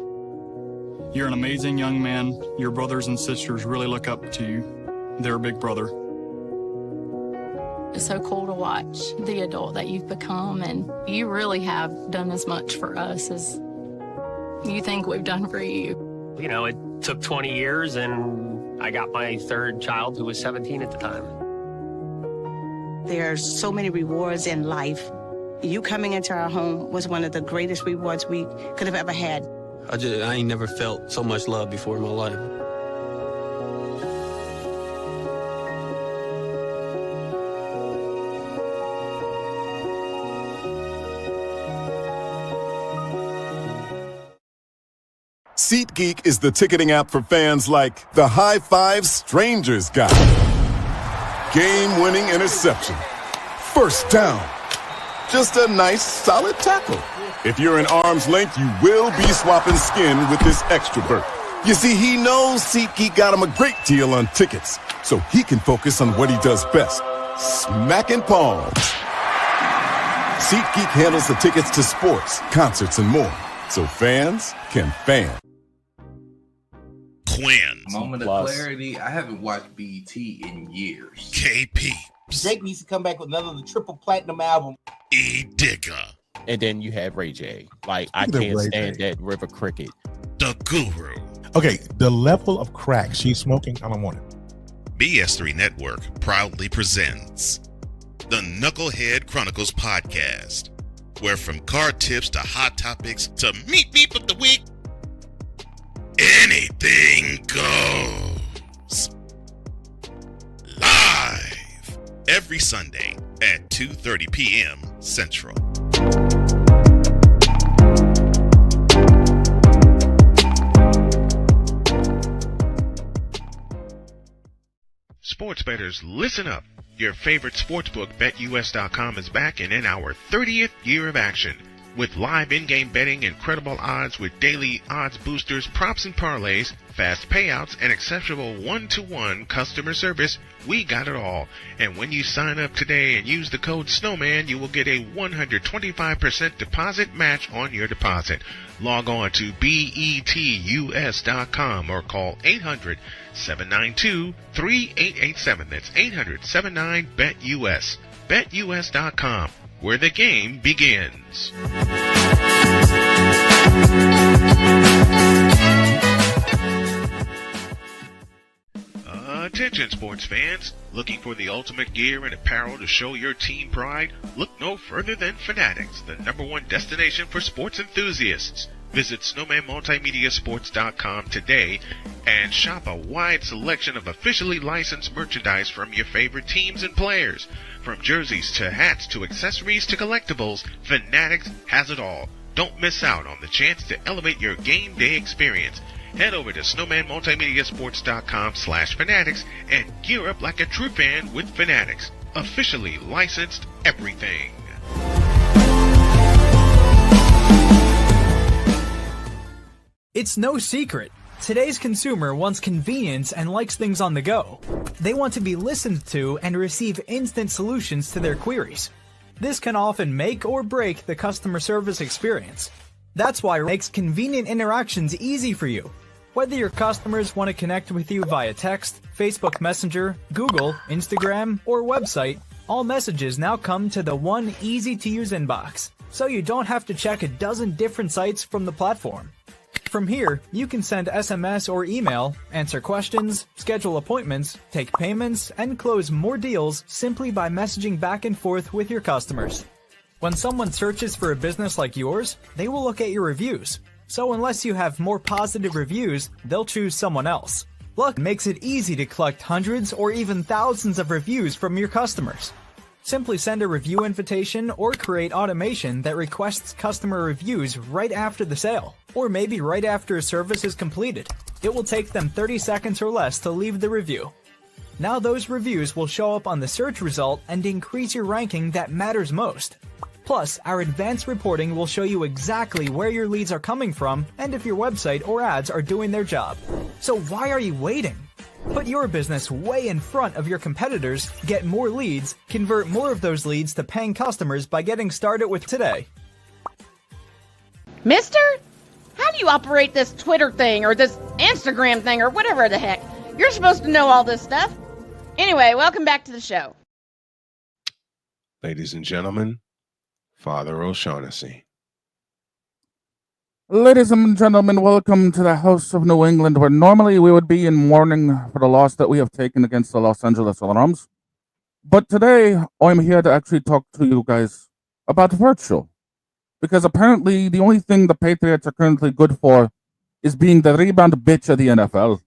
You're an amazing young man. Your brothers and sisters really look up to you. They're a big brother. It's so cool to watch the adult that you've become, and you really have done as much for us as you think we've done for you. You know, it took 20 years, and I got my third child who was 17 at the time. There are so many rewards in life. You coming into our home was one of the greatest rewards we could have ever had. I ain't never felt so much love before in my life. SeatGeek is the ticketing app for fans like the High Five Strangers guy. Game-winning interception. First down. Just a nice, solid tackle. If you're in arm's length, you will be swapping skin with this extra berth. You see, he knows SeatGeek got him a great deal on tickets, so he can focus on what he does best, smacking palms. SeatGeek handles the tickets to sports, concerts, and more, so fans can fan. Quinn. Moment of clarity. I haven't watched BT in years. KP. Drake needs to come back with another triple platinum album. E. Digger. And then you have Ray J. Like, I can't stand that river cricket. The Guru. Okay, the level of crack she's smoking, I don't want it. BS3 Network proudly presents the Knucklehead Chronicles podcast, where from car tips to hot topics to meet me of the week, anything goes. Live every Sunday at 2:30 p.m. Central. sports bettors, listen up. Your favorite sportsbook, BetUS.com, is back and in our 30th year of action. With live in-game betting, incredible odds with daily odds boosters, props and parlays, fast payouts, and exceptional one-to-one customer service, we got it all. And when you sign up today and use the code SNOWMAN, you will get a 125% deposit match on your deposit. Log on to betus.com or call 800-792-3887. That's 800-79-BET-US. BetUS.com, where the game begins. Attention sports fans, looking for the ultimate gear and apparel to show your team pride? Look no further than Fanatics, the #1 destination for sports enthusiasts. Visit snowmanmultimediasports.com today and shop a wide selection of officially licensed merchandise from your favorite teams and players. From jerseys to hats to accessories to collectibles, Fanatics has it all. Don't miss out on the chance to elevate your game day experience. Head over to snowmanmultimediasports.com/fanatics and gear up like a true fan with Fanatics. Officially licensed everything. It's no secret. Today's consumer wants convenience and likes things on the go. They want to be listened to and receive instant solutions to their queries. This can often make or break the customer service experience. That's why it makes convenient interactions easy for you. Whether your customers want to connect with you via text, Facebook Messenger, Google, Instagram, or website, all messages now come to the one easy-to-use inbox, so you don't have to check a dozen different sites from the platform. From here, you can send SMS or email, answer questions, schedule appointments, take payments, and close more deals simply by messaging back and forth with your customers. When someone searches for a business like yours, they will look at your reviews. So unless you have more positive reviews, they'll choose someone else. Luck makes it easy to collect hundreds or even thousands of reviews from your customers. Simply send a review invitation or create automation that requests customer reviews right after the sale, or maybe right after a service is completed. It will take them 30 seconds or less to leave the review. Now those reviews will show up on the search result and increase your ranking that matters most. Plus, our advanced reporting will show you exactly where your leads are coming from and if your website or ads are doing their job. So why are you waiting? Put your business way in front of your competitors, get more leads, convert more of those leads to paying customers by getting started with today. Mister? How do you operate this Twitter thing or this Instagram thing or whatever the heck? You're supposed to know all this stuff. Anyway, welcome back to the show. Ladies and gentlemen, Father O'Shaughnessy. Ladies and gentlemen, welcome to the House of New England, where normally we would be in mourning for the loss that we have taken against the Los Angeles Rams. But today, I'm here to actually talk to you guys about virtue. Because apparently, the only thing the Patriots are currently good for is being the rebound bitch of the NFL.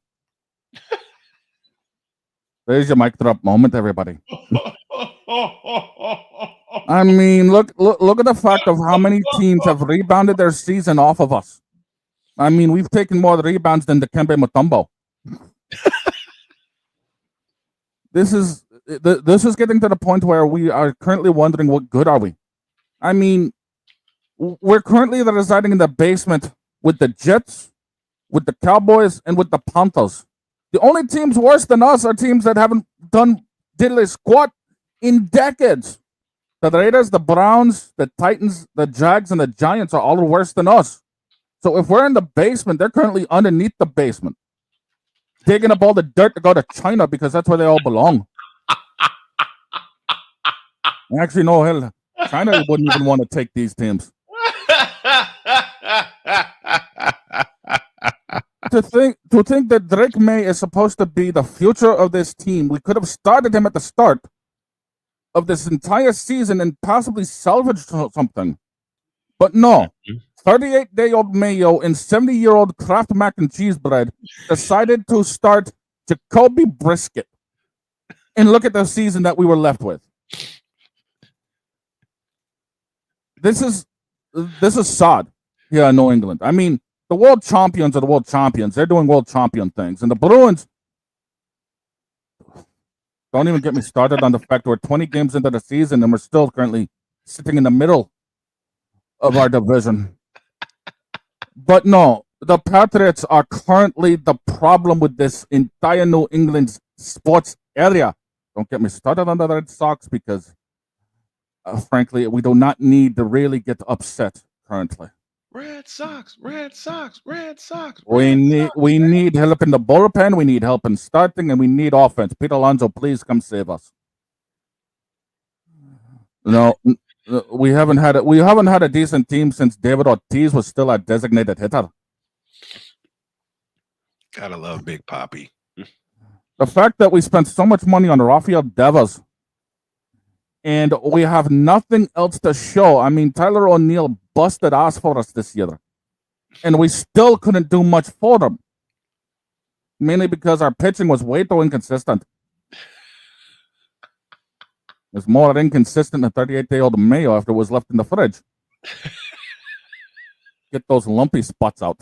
There's your mic drop moment, everybody. I mean, look at the fact of how many teams have rebounded their season off of us. I mean, we've taken more rebounds than the Dikembe Mutombo. This is getting to the point where we are currently wondering what good are we. I mean, we're currently residing in the basement with the Jets, with the Cowboys, and with the Panthers. The only teams worse than us are teams that haven't done diddly squat in decades. The Raiders, the Browns, the Titans, the Jags, and the Giants are all worse than us. So if we're in the basement, they're currently underneath the basement, digging up all the dirt to go to China because that's where they all belong. Actually, no, hell, China wouldn't even want to take these teams. To think that Drake May is supposed to be the future of this team, we could have started him at the start of this entire season and possibly salvaged something. But no, 38-day-old Mayo and 70-year-old Kraft mac and cheese bread decided to start Jacoby Brisket. And look at the season that we were left with. This is sad here in New England. I mean, the world champions are the world champions. They're doing world champion things. And the Bruins, Don't even get me started on the fact we're 20 games into the season and we're still currently sitting in the middle of our division. But no, the Patriots are currently the problem with this entire New England sports area. Don't get me started on the Red Sox because, frankly, we do not need to really get upset currently. Red Sox, Red Sox, Red Sox. We need help in the bullpen. We need help in starting, and we need offense. Pete Alonso, please come save us. No, we haven't had a decent team since David Ortiz was still our designated hitter. Gotta love Big Papi. The fact that we spent so much money on Rafael Devers and we have nothing else to show. I mean, Tyler O'Neill busted ass for us this year, and we still couldn't do much for them, mainly because our pitching was way too inconsistent. It's more inconsistent than 38-day-old mayo after it was left in the fridge. Get those lumpy spots out.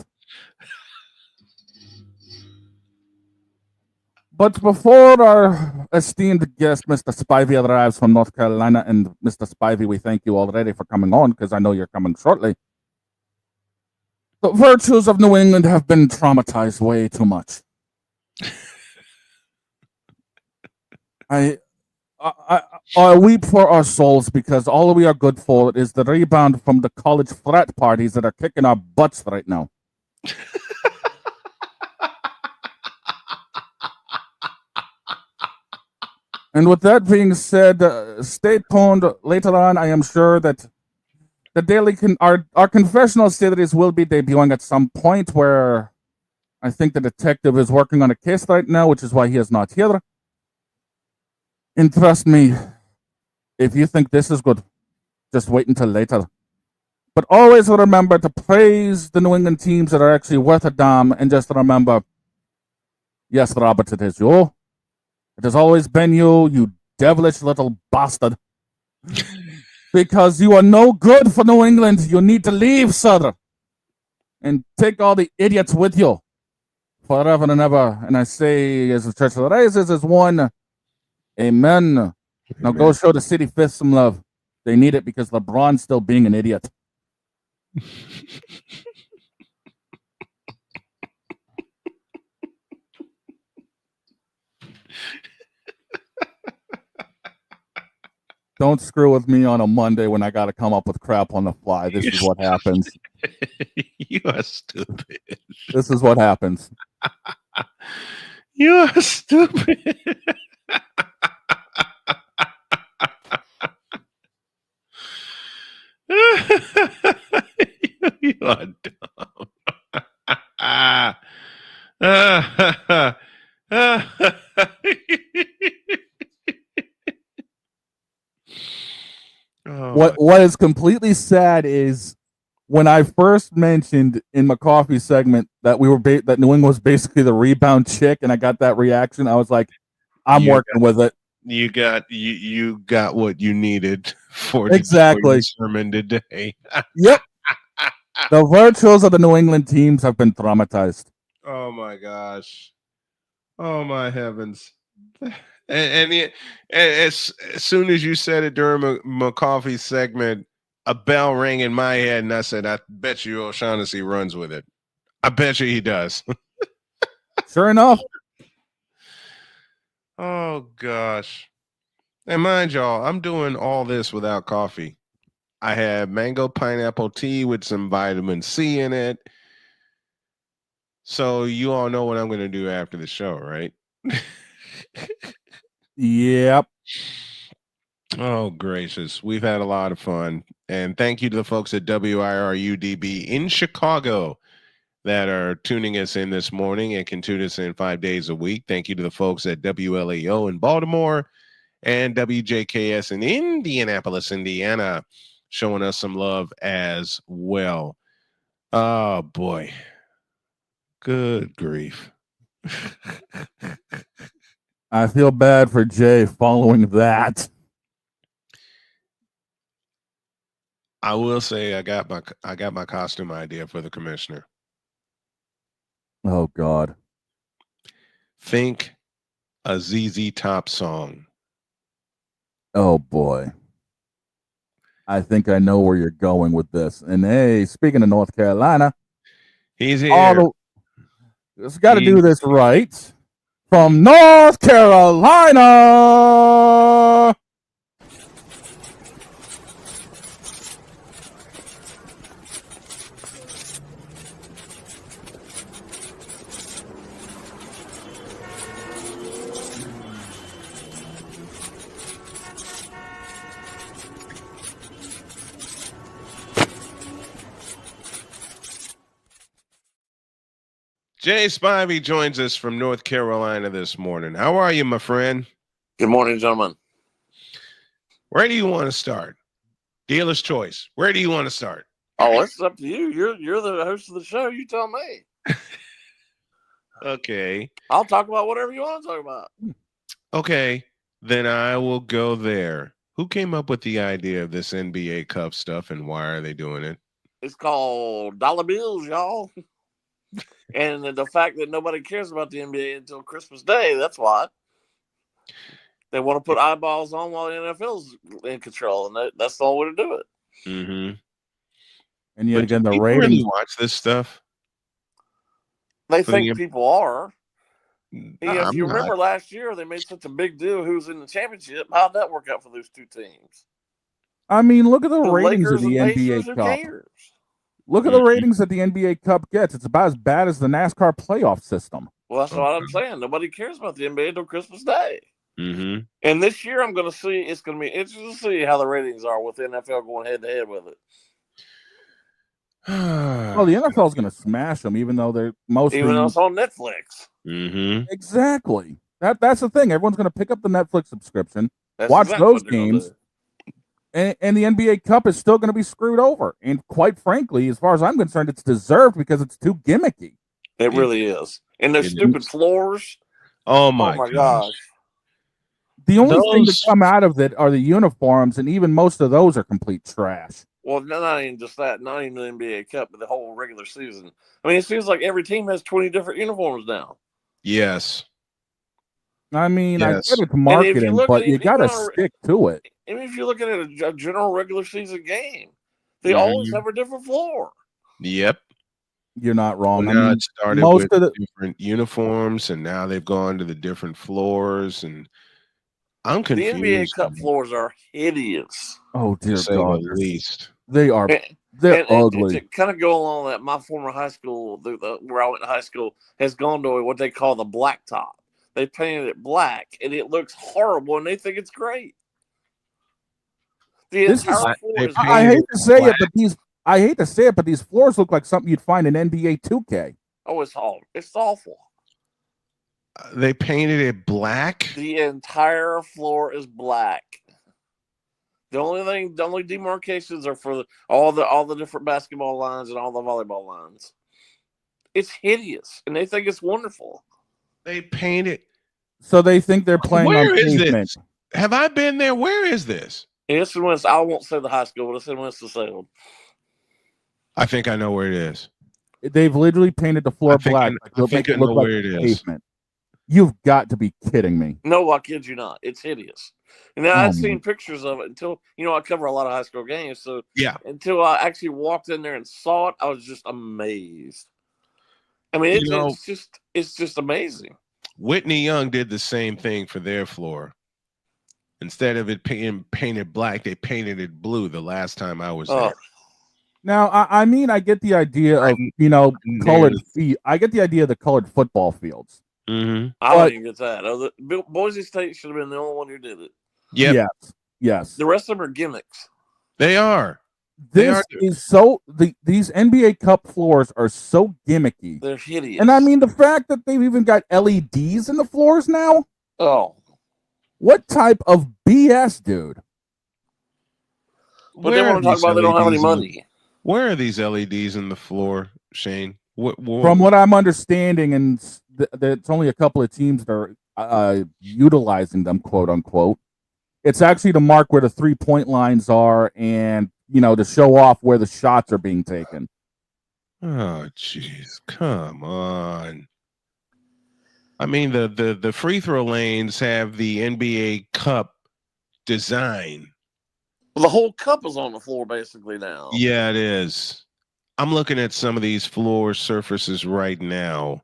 But before our esteemed guest, Mr. Spivey, arrives from North Carolina, and Mr. Spivey, we thank you already for coming on because I know you're coming shortly. The virtues of New England have been traumatized way too much. I weep for our souls because all we are good for is the rebound from the college frat parties that are kicking our butts right now. And with that being said, stay tuned. Later on, I am sure that the daily our confessional series will be debuting at some point where I think the detective is working on a case right now, which is why he is not here. And trust me, if you think this is good, just wait until later. But always remember to praise the New England teams that are actually worth a damn, and just remember, yes, Robert, it is you. It has always been you, you devilish little bastard. Because you are no good for New England. You need to leave, sir. And take all the idiots with you forever and ever. And I say, as the church rises as one, amen. Now go show the city fist some love. They need it because LeBron's still being an idiot. Don't screw with me on a Monday when I got to come up with crap on the fly. This is what happens. You are stupid. This is what happens. You are stupid. You are dumb. What is completely sad is when I first mentioned in McCarthy segment that that New England was basically the rebound chick, and I got that reaction. I was like, I'm working with it. You got what you needed for exactly the sermon today. Yep. The virtues of the New England teams have been traumatized. Oh my gosh. Oh my heavens. And as soon as you said it during McCarthy's segment, a bell rang in my head, and I said, I bet you O'Shaughnessy runs with it. I bet you he does. Sure enough. Oh, gosh. And mind y'all, I'm doing all this without coffee. I have mango pineapple tea with some vitamin C in it. So you all know what I'm going to do after the show, right? Yep. Oh, gracious. We've had a lot of fun. And thank you to the folks at WIRUDB in Chicago that are tuning us in this morning and can tune us in 5 days a week. Thank you to the folks at WLAO in Baltimore and WJKS in Indianapolis, Indiana, showing us some love as well. Oh, boy. Good grief. I feel bad for Jay following that. I will say I got my costume idea for the commissioner. Oh God. Think a ZZ Top song. Oh boy. I think I know where you're going with this. And hey, speaking of North Carolina, he's here. It's got to do this right. From North Carolina. Jay Spivey joins us from North Carolina this morning. How are you, my friend? Good morning, gentlemen. Where do you want to start? Dealer's choice. Where do you want to start? Oh, it's up to you. You're the host of the show. You tell me. Okay. I'll talk about whatever you want to talk about. Okay, then I will go there. Who came up with the idea of this NBA Cup stuff, and why are they doing it? It's called dollar bills, y'all. And the fact that nobody cares about the NBA until Christmas Day, that's why. They want to put eyeballs on while the NFL's in control, and that's the only way to do it. Mm-hmm. And yet But again, the do people ratings. really watch this stuff? They think people are. If you I'm remember not. last year, they made such a big deal who's in the championship. How'd that work out for those two teams? I mean, look at the ratings Lakers of the and NBA Pacers, who Cup. cares? Look at the ratings that the NBA Cup gets. It's about as bad as the NASCAR playoff system. Well, that's what I'm saying. Nobody cares about the NBA until Christmas Day. Mm-hmm. And this year, I'm going to see. It's going to be interesting to see how the ratings are with the NFL going head to head with it. Well, the NFL is going to smash them, even though they're mostly Even though it's on Netflix. Mm-hmm. Exactly. That's the thing. Everyone's going to pick up the Netflix subscription, That's watch exactly those what they're gonna games, do. and the NBA Cup is still going to be screwed over. And quite frankly, as far as I'm concerned, it's deserved because it's too gimmicky. It really is. And those stupid floors. Oh my gosh. The only thing to Those- come out of it are the uniforms, and even most of those are complete trash. Well, not even just that. Not even the NBA Cup, but the whole regular season. I mean, it seems like every team has 20 different uniforms now. Yes. I mean, Yes. I get it's And if you marketing, look but at you it, got to even on a- stick to it. Even if you look at it a general regular season game, they always have a different floor. Yep. You're not wrong. Well, I now mean, it started most with of the different uniforms, and now they've gone to the different floors, and I'm The confused. NBA Cup floors are hideous. oh dear say God, the least. they are they're And ugly. to kind of go along that, my former high school, where I went to high school, has gone to what they call the black top. They painted it black, and it looks horrible, and they think it's great. The entire floor is I hate to say it, but these floors look like something you'd find in NBA 2K. Oh, it's awful. It's awful. They painted it black. The entire floor is black. The only demarcations are for all the different basketball lines and all the volleyball lines. It's hideous, and they think it's wonderful. They painted. So they think they're playing Where on is pavement. this? Have I been there? Where is this? It's in West. I won't say the high school, but it's in Winston-Salem. I think I know where it is. They've literally painted the floor black. I think I know where it is. Pavement. You've got to be kidding me. No, I kid you not. It's hideous. And now Oh, I'd seen pictures of it until, I cover a lot of high school games. So yeah, until I actually walked in there and saw it, I was just amazed. I mean, it's just amazing. Whitney Young did the same thing for their floor. Instead of it painted black, they painted it blue the last time I was there. Now, I mean, I get the idea of, colored feet. I get the idea of the colored football fields. Mm-hmm. I don't even get that. Boise State should have been the only one who did it. Yep. Yes. The rest of them are gimmicks. They are. This is so these NBA Cup floors are so gimmicky. They're hideous. And I mean the fact that they've even got LEDs in the floors now. Oh. What type of BS, dude? But they want to talk about they don't have any money. Where are these LEDs in the floor, Shane? From what I'm understanding, and it's only a couple of teams that are utilizing them, quote unquote. It's actually to mark where the 3-point lines are, and to show off where the shots are being taken. Oh, jeez, come on! I mean, the free throw lanes have the NBA Cup design. Well, the whole cup is on the floor basically now. Yeah, it is. I'm looking at some of these floor surfaces right now.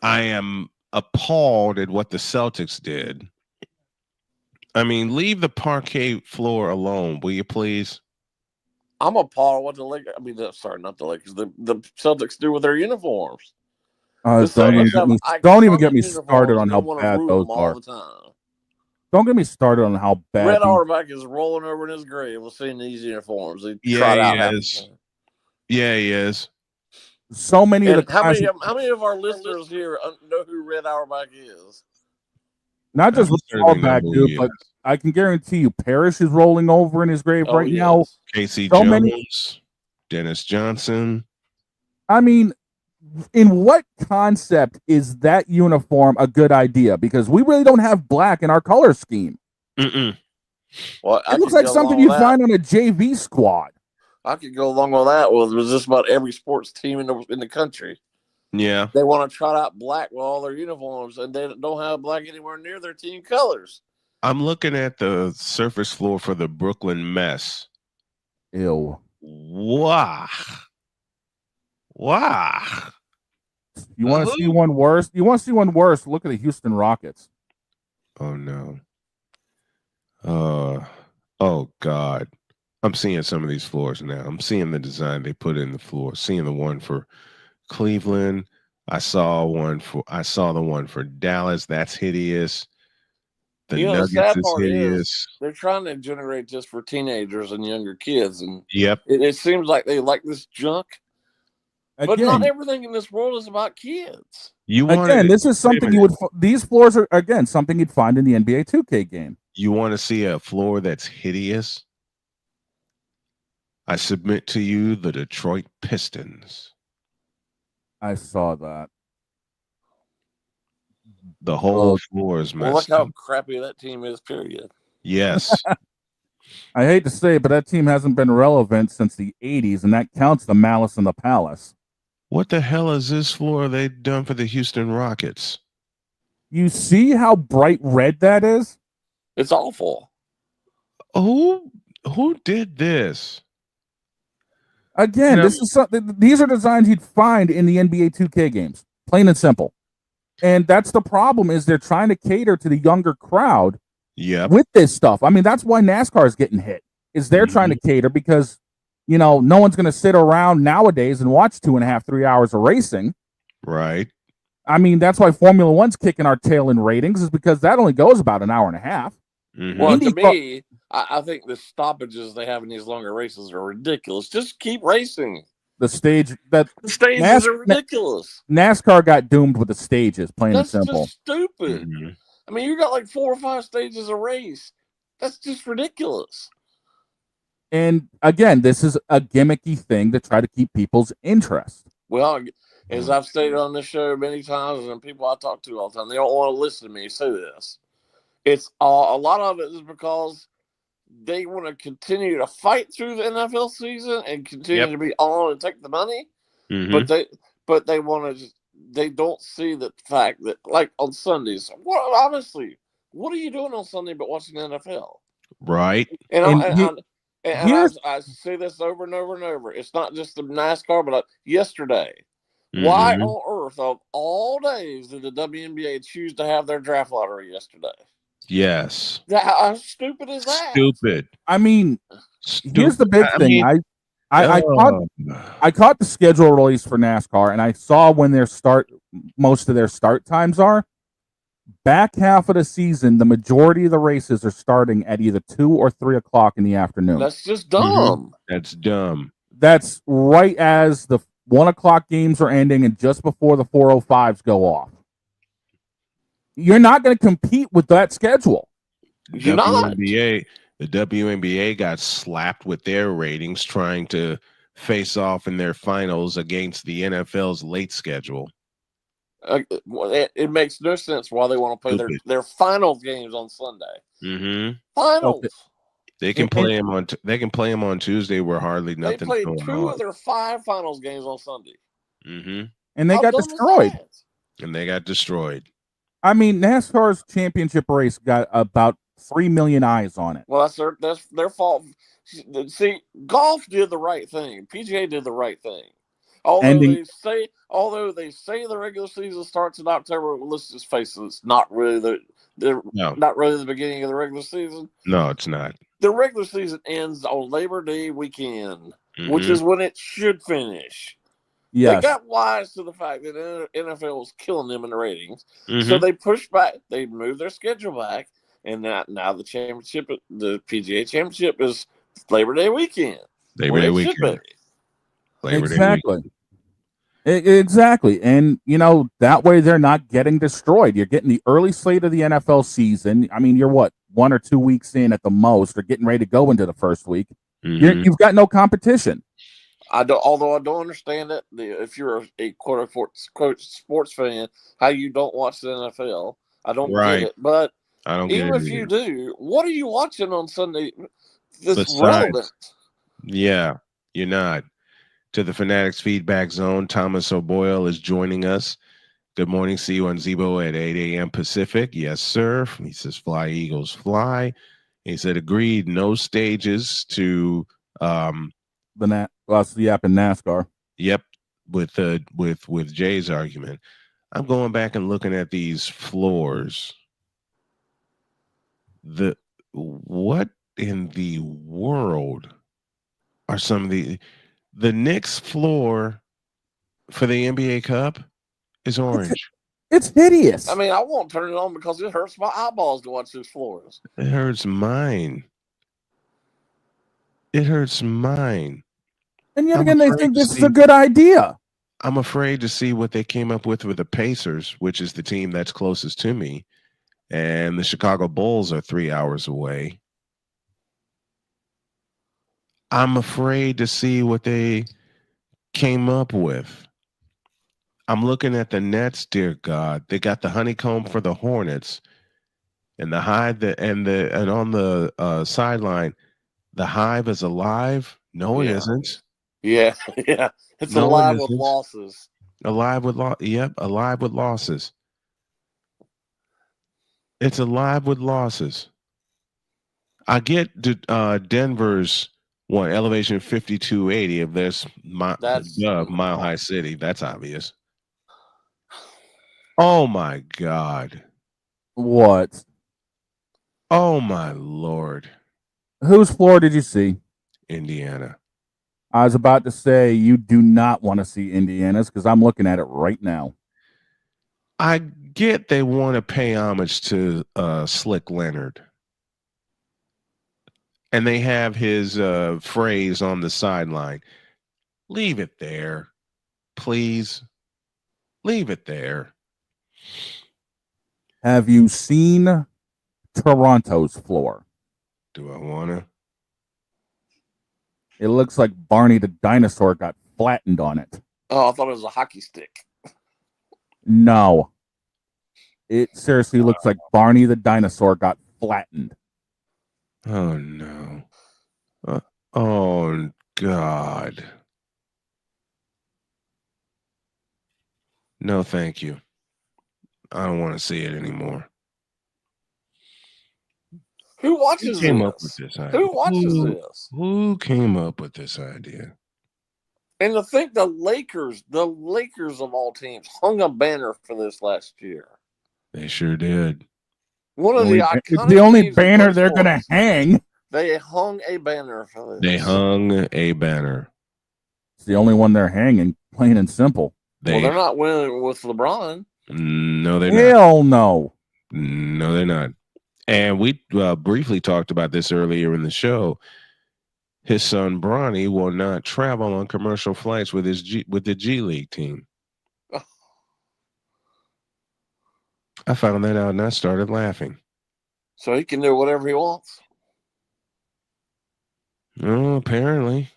I am appalled at what the Celtics did. I mean, leave the parquet floor alone, will you please? I'm appalled what the Lakers. I mean, sorry, not the Lakers. The Celtics do with their uniforms. Don't even get me started on how bad those all are. the time. Don't get me started on how bad. Red Auerbach is rolling over in his grave. We'll see these uniforms. He trot he out half is. the time. Yeah, he is. So many of the how many of our listeners here know who Red Auerbach is? Not just Auerbach, dude, but I can guarantee you, Parrish is rolling over in his grave right now. Casey So Jones, many. Dennis Johnson. I mean, in what concept is that uniform a good idea? Because we really don't have black in our color scheme. Well, it looks like something you'd find on a JV squad. I could go along with that. Well, it was just about every sports team in the country. Yeah. They want to trot out black with all their uniforms, and they don't have black anywhere near their team colors. I'm looking at the surface floor for the Brooklyn Mess. Ew. Wow. You want to see one worse? You want to see one worse? Look at the Houston Rockets. Oh no. Oh God. I'm seeing some of these floors now. I'm seeing the design they put in the floor. Seeing the one for Cleveland. I saw the one for Dallas. That's hideous. The Nuggets the sad is part hideous. is they're trying to generate this for teenagers and younger kids, and yep, it seems like they like this junk. But not everything in this world is about kids. This is something you would. These floors are again something you'd find in the NBA 2K game. You want to see a floor that's hideous? I submit to you the Detroit Pistons. I saw that. The whole floor is messed Well, look how up. crappy that team is, period. Yes. I hate to say it, but that team hasn't been relevant since the 80s, and that counts the Malice in the Palace. What the hell is this floor they've done for the Houston Rockets? You see how bright red that is? It's awful. Who did this? Again, this is something. These are designs you'd find in the NBA 2K games, plain and simple. And that's the problem: is they're trying to cater to the younger crowd. Yeah. With this stuff, I mean, that's why NASCAR is getting hit. Is they're trying to cater because no one's going to sit around nowadays and watch 2.5, 3 hours of racing. Right. I mean, that's why Formula One's kicking our tail in ratings, is because that only goes about an hour and a half. Mm-hmm. Well, to me, I think the stoppages they have in these longer races are ridiculous. Just keep racing. The stages are ridiculous. NASCAR got doomed with the stages, plain and simple. That's just stupid. Mm-hmm. I mean, you got like 4 or 5 stages a race. That's just ridiculous. And again, this is a gimmicky thing to try to keep people's interest. Well, as I've stated on this show many times, and people I talk to all the time, they don't want to listen to me say this. It's a lot of it is because they want to continue to fight through the NFL season and continue to be on and take the money. Mm-hmm. But they want to. They don't see the fact that, like on Sundays, honestly, what are you doing on Sunday but watching the NFL? Right. And I say this over and over and over. It's not just the NASCAR, but yesterday. Why on earth, of all days, did the WNBA choose to have their draft lottery yesterday? Yes. How stupid is that? Stupid. I mean, here's the big thing. I caught the schedule release for NASCAR, and I saw when most of their start times are. Back half of the season, the majority of the races are starting at either 2 or 3 o'clock in the afternoon. That's just dumb. That's dumb. That's right as the 1 o'clock games are ending and just before the 4:05s go off. You're not going to compete with that schedule. The WNBA got slapped with their ratings trying to face off in their finals against the NFL's late schedule. It makes no sense why they want to play their finals games on Sunday. Mm-hmm. Finals. Okay. They can play them on. They can play them on Tuesday where hardly nothing. They played 2 of their 5 finals games on Sunday. Mm-hmm. And they got destroyed. and they got destroyed. I mean, NASCAR's championship race got about 3 million eyes on it. Well, that's their fault. See, golf did the right thing. PGA did the right thing. Although they say the regular season starts in October, let's just face it, it's not really not really the beginning of the regular season. No, it's not. The regular season ends on Labor Day weekend, which is when it should finish. Yes. They got wise to the fact that the NFL was killing them in the ratings, so they pushed back. They moved their schedule back, and now the PGA Championship is Labor Day weekend. Labor Day weekend. Exactly. Exactly. And, that way they're not getting destroyed. You're getting the early slate of the NFL season. I mean, you're 1 or 2 weeks in at the most, or getting ready to go into the first week. You've got no competition. Although I don't understand it, if you're a quote unquote sports fan, how you don't watch the NFL. I don't get it. But I don't even get it if you either. do, what are you watching on Sunday that's Besides, relevant? Yeah, you're not. To the Fanatics Feedback Zone, Thomas O'Boyle is joining us. Good morning. See you on Zebo at 8 a.m. Pacific. Yes, sir. He says, fly, Eagles, fly. He said, agreed. No stages to the Yap and NASCAR. Yep, with Jay's argument. I'm going back and looking at these floors. What in the world are some of the Knicks floor for the NBA Cup is orange. It's hideous. I mean, I won't turn it on because it hurts my eyeballs to watch these floors. It hurts mine. And yet again, they think this is a good idea. I'm afraid to see what they came up with the Pacers, which is the team that's closest to me. And the Chicago Bulls are 3 hours away. I'm afraid to see what they came up with. I'm looking at the Nets, dear God. They got the honeycomb for the Hornets. And the Hive and on the sideline, the Hive is alive. No, it isn't. Yeah. It's alive with losses. Alive with alive with losses. It's alive with losses. I get Denver's elevation 5280 if there's Mile High City. That's obvious. Oh my God. What? Oh my Lord. Whose floor did you see? Indiana. I was about to say you do not want to see Indiana's because I'm looking at it right now. I get they want to pay homage to Slick Leonard. And they have his phrase on the sideline. Leave it there. Please. Leave it there. Have you seen Toronto's floor? Do I want to? It looks like Barney the dinosaur got flattened on it. Oh, I thought it was a hockey stick. No. It seriously looks like Barney the dinosaur got flattened. Oh, no. Oh, God. No, thank you. I don't want to see it anymore. Who watches Who came this? up with this idea? Who watches this? Who came up with this idea? And to think the Lakers of all teams, hung a banner for this last year. They sure did. One of the iconic It's the only banner they're going to sports. hang. They hung a banner for this. They hung a banner. It's the only one they're hanging, plain and simple. Well, they're not winning with LeBron. No, they're not. Hell no. No, they're not. And we briefly talked about this earlier in the show. His son Bronny will not travel on commercial flights with the G League team. I found that out and I started laughing. So he can do whatever he wants. Oh, apparently.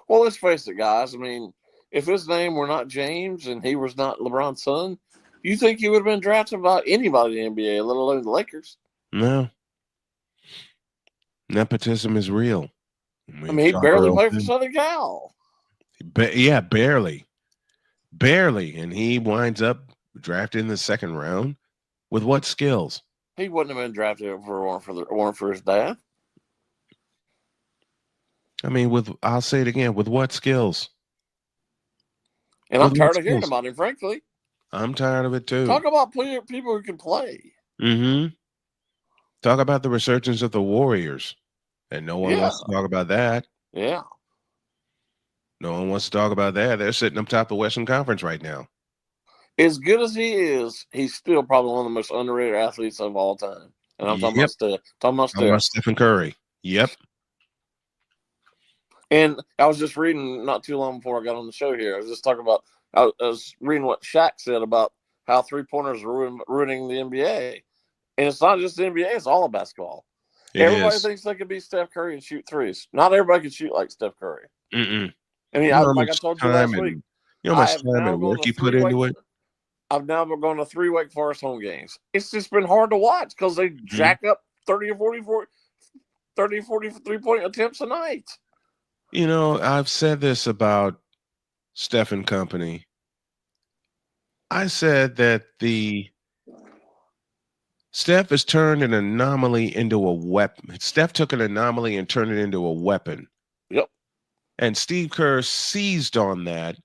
Well, let's face it, guys. I mean, if his name were not James and he was not LeBron's son, you think he would have been drafted by anybody in the NBA, let alone the Lakers? No. Nepotism is real. I mean, he barely played for Southern Cal. Yeah, barely. Barely. And he winds up drafted in the second round. With what skills? He wouldn't have been drafted if it weren't for his dad. I mean, I'll say it again. With what skills? And I'm tired of hearing about him, frankly. I'm tired of it too. Talk about people who can play. Mm-hmm. Talk about the resurgence of the Warriors. And no one wants to talk about that. Yeah. No one wants to talk about that. They're sitting up top of the Western Conference right now. As good as he is, he's still probably one of the most underrated athletes of all time. And I'm talking about Stephen Curry. Yep. And I was just reading not too long before I got on the show here. I was just talking about, I was reading what Shaq said about how three-pointers are ruining the NBA. And it's not just the NBA, it's all of basketball. Everybody thinks they could be Steph Curry and shoot threes. Not everybody can shoot like Steph Curry. Mm-mm. I mean, like I told you last week. You know how much time and work you put into it? I've now been going to 3 Wake Forest home games. It's just been hard to watch because they jack up 30 or 40 three-point attempts a night. You know, I've said this about Steph and company. I said that Steph has turned an anomaly into a weapon. Steph took an anomaly and turned it into a weapon. Yep. And Steve Kerr seized on that.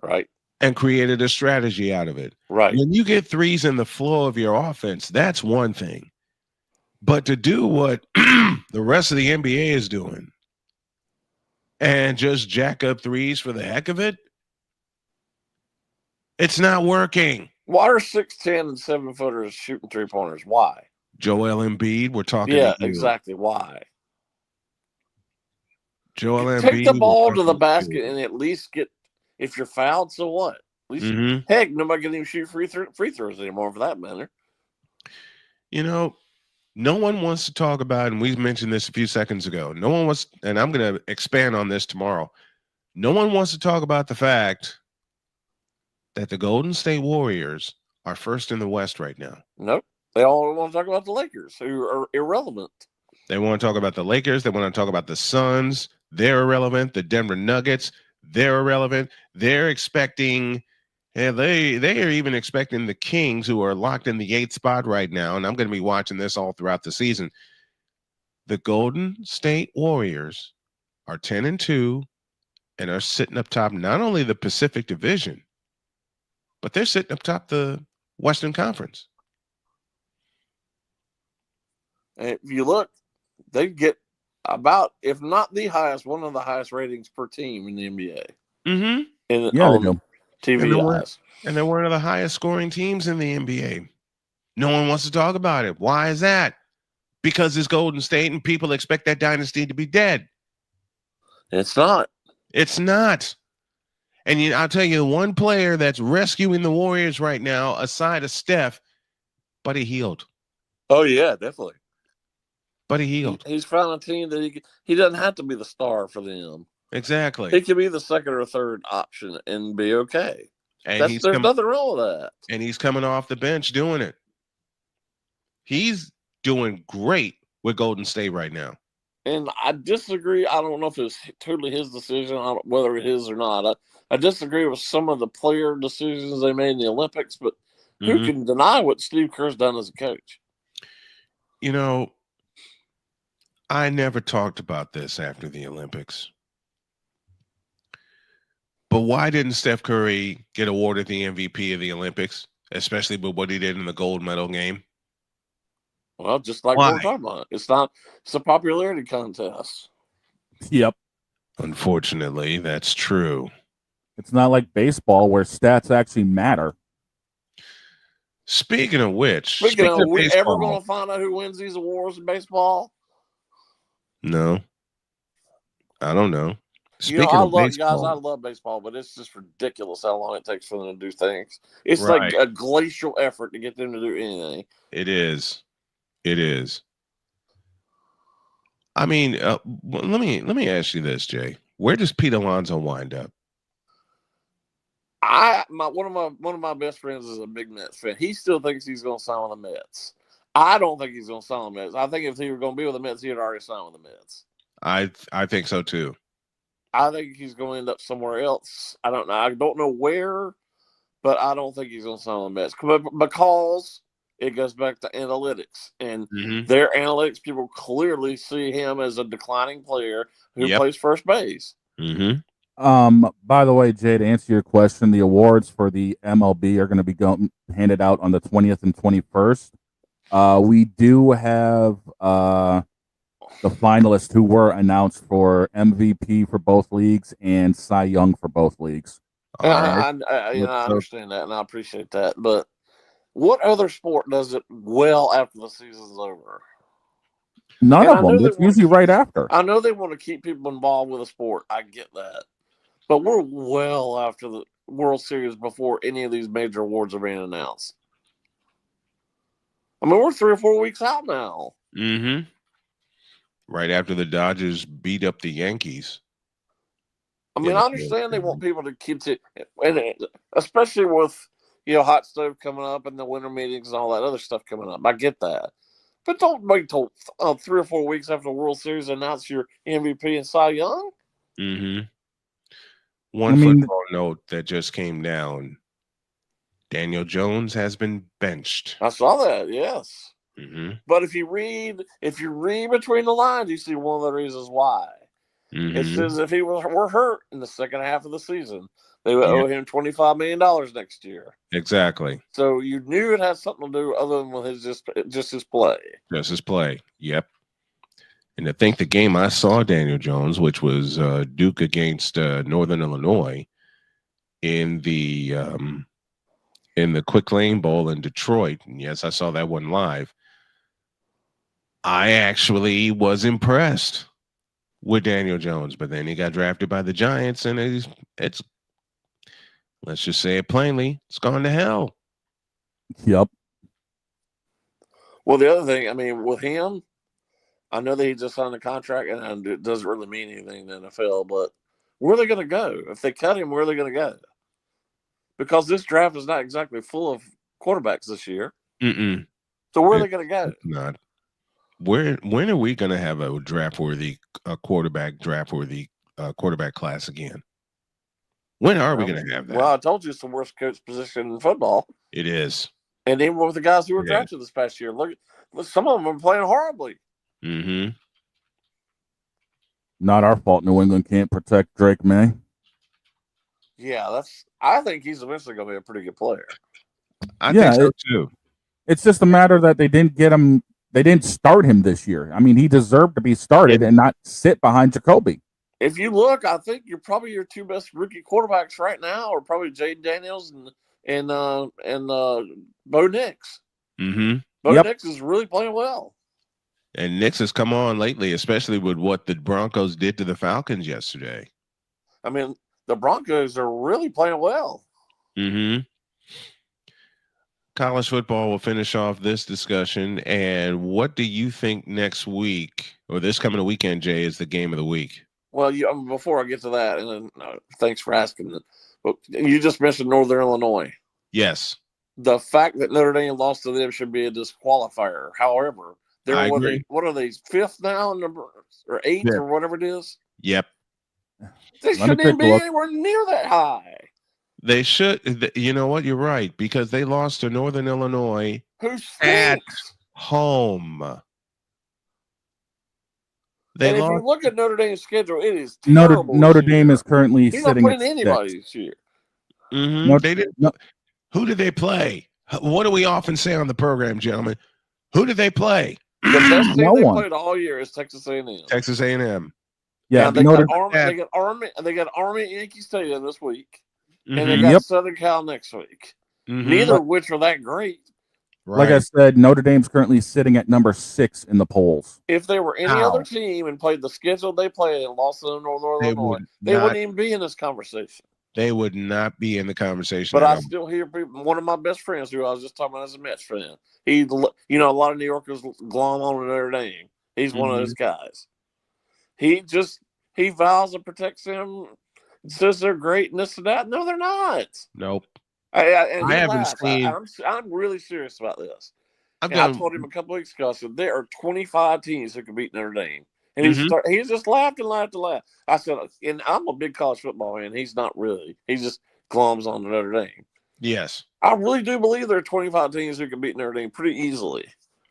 Right. And created a strategy out of it. Right. When you get threes in the flow of your offense, that's one thing. But to do what the rest of the NBA is doing and just jack up threes for the heck of it, it's not working. Why are 6'10" and 7-footers shooting three-pointers? Why? Joel Embiid, we're talking to you. Exactly. Why? Joel Embiid. Take the ball to the basket and at least get, if you're fouled, so what? At least, heck, nobody can even shoot free throws anymore for that matter. You know, no one wants to talk about, and we mentioned this a few seconds ago, no one wants, and I'm going to expand on this tomorrow. No one wants to talk about the fact that the Golden State Warriors are first in the West right now. Nope. They all want to talk about the Lakers, who are irrelevant. They want to talk about the Lakers. They want to talk about the Suns. They're irrelevant. The Denver Nuggets, they're irrelevant. They're expecting, and they are even expecting the Kings, who are locked in the 8th spot right now, and I'm going to be watching this all throughout the season. The Golden State Warriors are 10-2 and are sitting up top not only the Pacific Division, but they're sitting up top the Western Conference. And if you look, they get about, if not the highest, one of the highest ratings per team in the NBA. Mm-hmm. They do. TV and they're one of the highest scoring teams in the NBA. No one wants to talk about it. Why is that? Because it's Golden State and people expect that dynasty to be dead. It's not. It's not. And I'll tell you, one player that's rescuing the Warriors right now, aside of Steph, Buddy Hield. Oh, yeah, definitely. Buddy Hield. He's found a team that he doesn't have to be the star for them. Exactly. He can be the second or third option and be okay. And there's nothing wrong with that. And he's coming off the bench doing it. He's doing great with Golden State right now. And I disagree. I don't know if it's totally his decision, whether it is or not. I disagree with some of the player decisions they made in the Olympics, but who can deny what Steve Kerr's done as a coach? You know, I never talked about this after the Olympics. But why didn't Steph Curry get awarded the MVP of the Olympics, especially with what he did in the gold medal game? Well, just like what we're talking about. It's a popularity contest. Yep. Unfortunately, that's true. It's not like baseball where stats actually matter. Speaking of which, speaking of we ever going to find out who wins these awards in baseball? No. I don't know. Speaking of baseball, I love baseball, but it's just ridiculous how long it takes for them to do things. It's like a glacial effort to get them to do anything. It is. It is. I mean, let me ask you this, Jay. Where does Pete Alonso wind up? One of my best friends is a big Mets fan. He still thinks he's going to sign with the Mets. I don't think he's going to sign with the Mets. I think if he were going to be with the Mets, he had already signed with the Mets. I think so too. I think he's going to end up somewhere else. I don't know. I don't know where. but I don't think he's going to sign with the Mets because it goes back to analytics, and their analytics people clearly see him as a declining player who plays first base. By the way, Jay, to answer your question, the awards for the MLB are going to be handed out on the 20th and 21st. We do have the finalists who were announced for MVP for both leagues and Cy Young for both leagues. I understand that, and I appreciate that. But what other sport does it well after the season's over? None of them. It's usually right after. I know they want to keep people involved with the sport. I get that. But we're well after the World Series before any of these major awards are being announced. I mean, we're 3 or 4 weeks out now. Right after the Dodgers beat up the Yankees. I mean, I understand they want people to keep it, and especially with hot stove coming up and the winter meetings and all that other stuff coming up. I get that, but don't wait till 3 or 4 weeks after the World Series to announce your MVP and Cy Young. One football note that just came down: Daniel Jones has been benched. I saw that. Yes. But if you read between the lines, you see one of the reasons why. It says if he were hurt in the second half of the season, they would owe him $25 million next year. Exactly. So you knew it had something to do other than with his just his play. Just his play. Yep. And I think the game I saw Daniel Jones, which was Duke against Northern Illinois, in the Quick Lane Bowl in Detroit. And yes, I saw that one live. I actually was impressed with Daniel Jones, but then he got drafted by the Giants, and it's let's just say it plainly, it's gone to hell. Yep. Well, the other thing, I mean, with him, I know that he just signed a contract, and it doesn't really mean anything in the NFL, but where are they going to go? If they cut him, where are they going to go? Because this draft is not exactly full of quarterbacks this year. So where are they going to go? Not. When are we going to have a quarterback class again? When are we going to have that? Well, I told you it's the worst coach position in football. It is. And even with the guys who were drafted this past year, look, some of them are playing horribly. Not our fault. New England can't protect Drake May. Yeah, I think he's eventually going to be a pretty good player. I think so too. It's just a matter that they didn't get him. They didn't start him this year. I mean, he deserved to be started and not sit behind Jacoby. If you look, I think your two best rookie quarterbacks right now are probably Jaden Daniels and Bo Nix. Bo Nix is really playing well. And Nix has come on lately, especially with what the Broncos did to the Falcons yesterday. I mean, the Broncos are really playing well. College football will finish off this discussion. And what do you think next week or this coming weekend, Jay, is the game of the week? Well, before I get to that, and thanks for asking, but you just mentioned Northern Illinois. Yes. The fact that Notre Dame lost to them should be a disqualifier. However, they're what are they, fifth now, or eighth, or whatever it is? Yep. They shouldn't even be anywhere near that high. They should. You know what? You're right, because they lost to Northern Illinois at home. If you look at Notre Dame's schedule, it is terrible. Notre Dame is currently He's sitting not at playing anybody this year. They didn't. Who did they play? What do we often say on the program, gentlemen? Who did they play? The best team they played all year is Texas A&M. Texas A&M. Yeah, they got Army at Yankee Stadium this week, and they got Southern Cal next week. Neither of which are that great. Like I said, Notre Dame's currently sitting at number 6 in the polls. If they were any other team and played the schedule they played and lost to Northern Illinois, they wouldn't even be in this conversation. They would not be in the conversation. But I still hear people. One of my best friends, who I was just talking about as a Mets fan, a lot of New Yorkers glom on to Notre Dame. He's one of those guys. He vows and protects them, says they're great and this and that. No, they're not. Nope. I haven't seen. I'm really serious about this. I told him a couple weeks ago. I said there are 25 teams who can beat Notre Dame, and he just laughed and laughed and laughed. I said, and I'm a big college football fan. He's not really. He just glums on Notre Dame. Yes. I really do believe there are 25 teams who can beat Notre Dame pretty easily.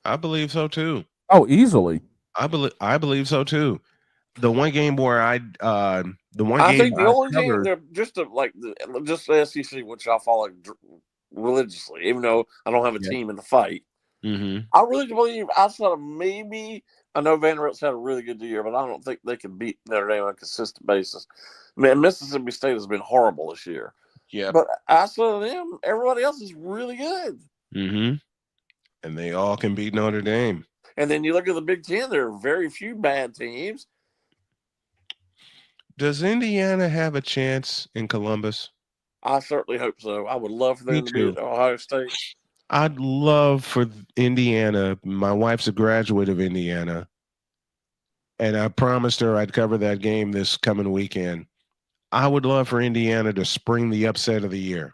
I believe so too. Oh, easily. I believe so too. The one game where I think the only team they're just the SEC, which I follow religiously, even though I don't have a team in the fight. Mm-hmm. I really believe outside of maybe, I know Vanderbilt's had a really good year, but I don't think they can beat Notre Dame on a consistent basis. Man, Mississippi State has been horrible this year. Yeah, but outside of them, everybody else is really good. Mm-hmm. And they all can beat Notre Dame. And then you look at the Big Ten; there are very few bad teams. Does Indiana have a chance in Columbus? I certainly hope so. I would love for them to beat Ohio State. I'd love for Indiana. My wife's a graduate of Indiana, and I promised her I'd cover that game this coming weekend. I would love for Indiana to spring the upset of the year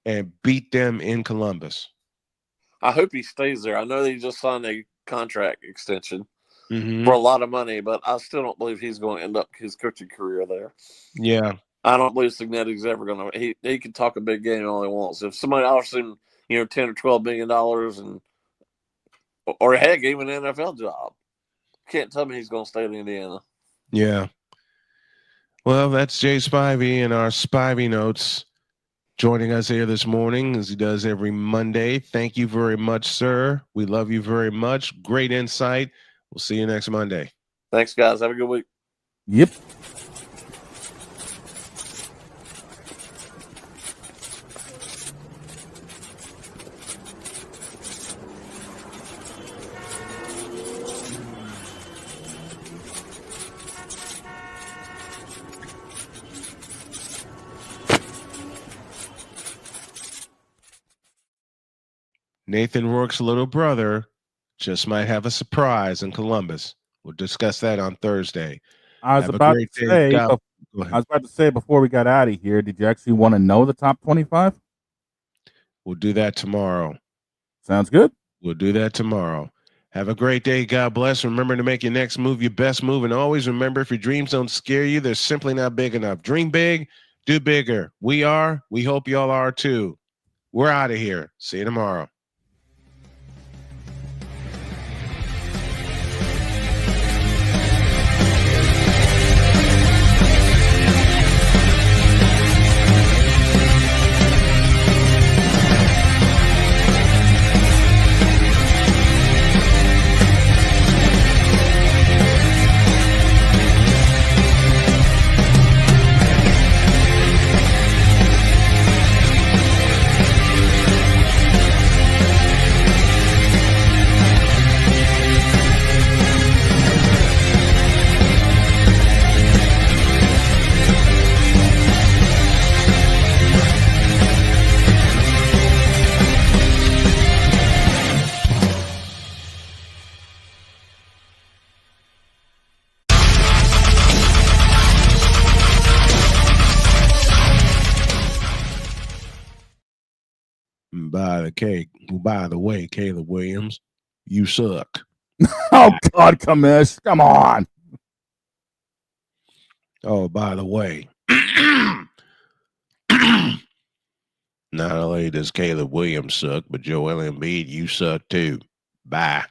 and beat them in Columbus. I hope he stays there. I know they just signed a contract extension Mm-hmm. for a lot of money, but I still don't believe he's going to end up his coaching career there. Yeah. I don't believe Signetti's ever going to. He can talk a big game all he wants. If somebody offers him, $10 or $12 million or heck, even an NFL job, can't tell me he's going to stay in Indiana. Yeah. Well, that's Jay Spivey in our Spivey Notes joining us here this morning as he does every Monday. Thank you very much, sir. We love you very much. Great insight. We'll see you next Monday. Thanks, guys. Have a good week. Yep. Nathan Rourke's little brother just might have a surprise in Columbus. We'll discuss that on Thursday. I was about to say before we got out of here, did you actually want to know the top 25? We'll do that tomorrow. Sounds good. We'll do that tomorrow. Have a great day. God bless. Remember to make your next move your best move. And always remember, if your dreams don't scare you, they're simply not big enough. Dream big, do bigger. We hope y'all are too. We're out of here. See you tomorrow. By the way, Caleb Williams, you suck. Oh, God, Commish. Come on. Oh, by the way, not only does Caleb Williams suck, but Joel Embiid, you suck too. Bye.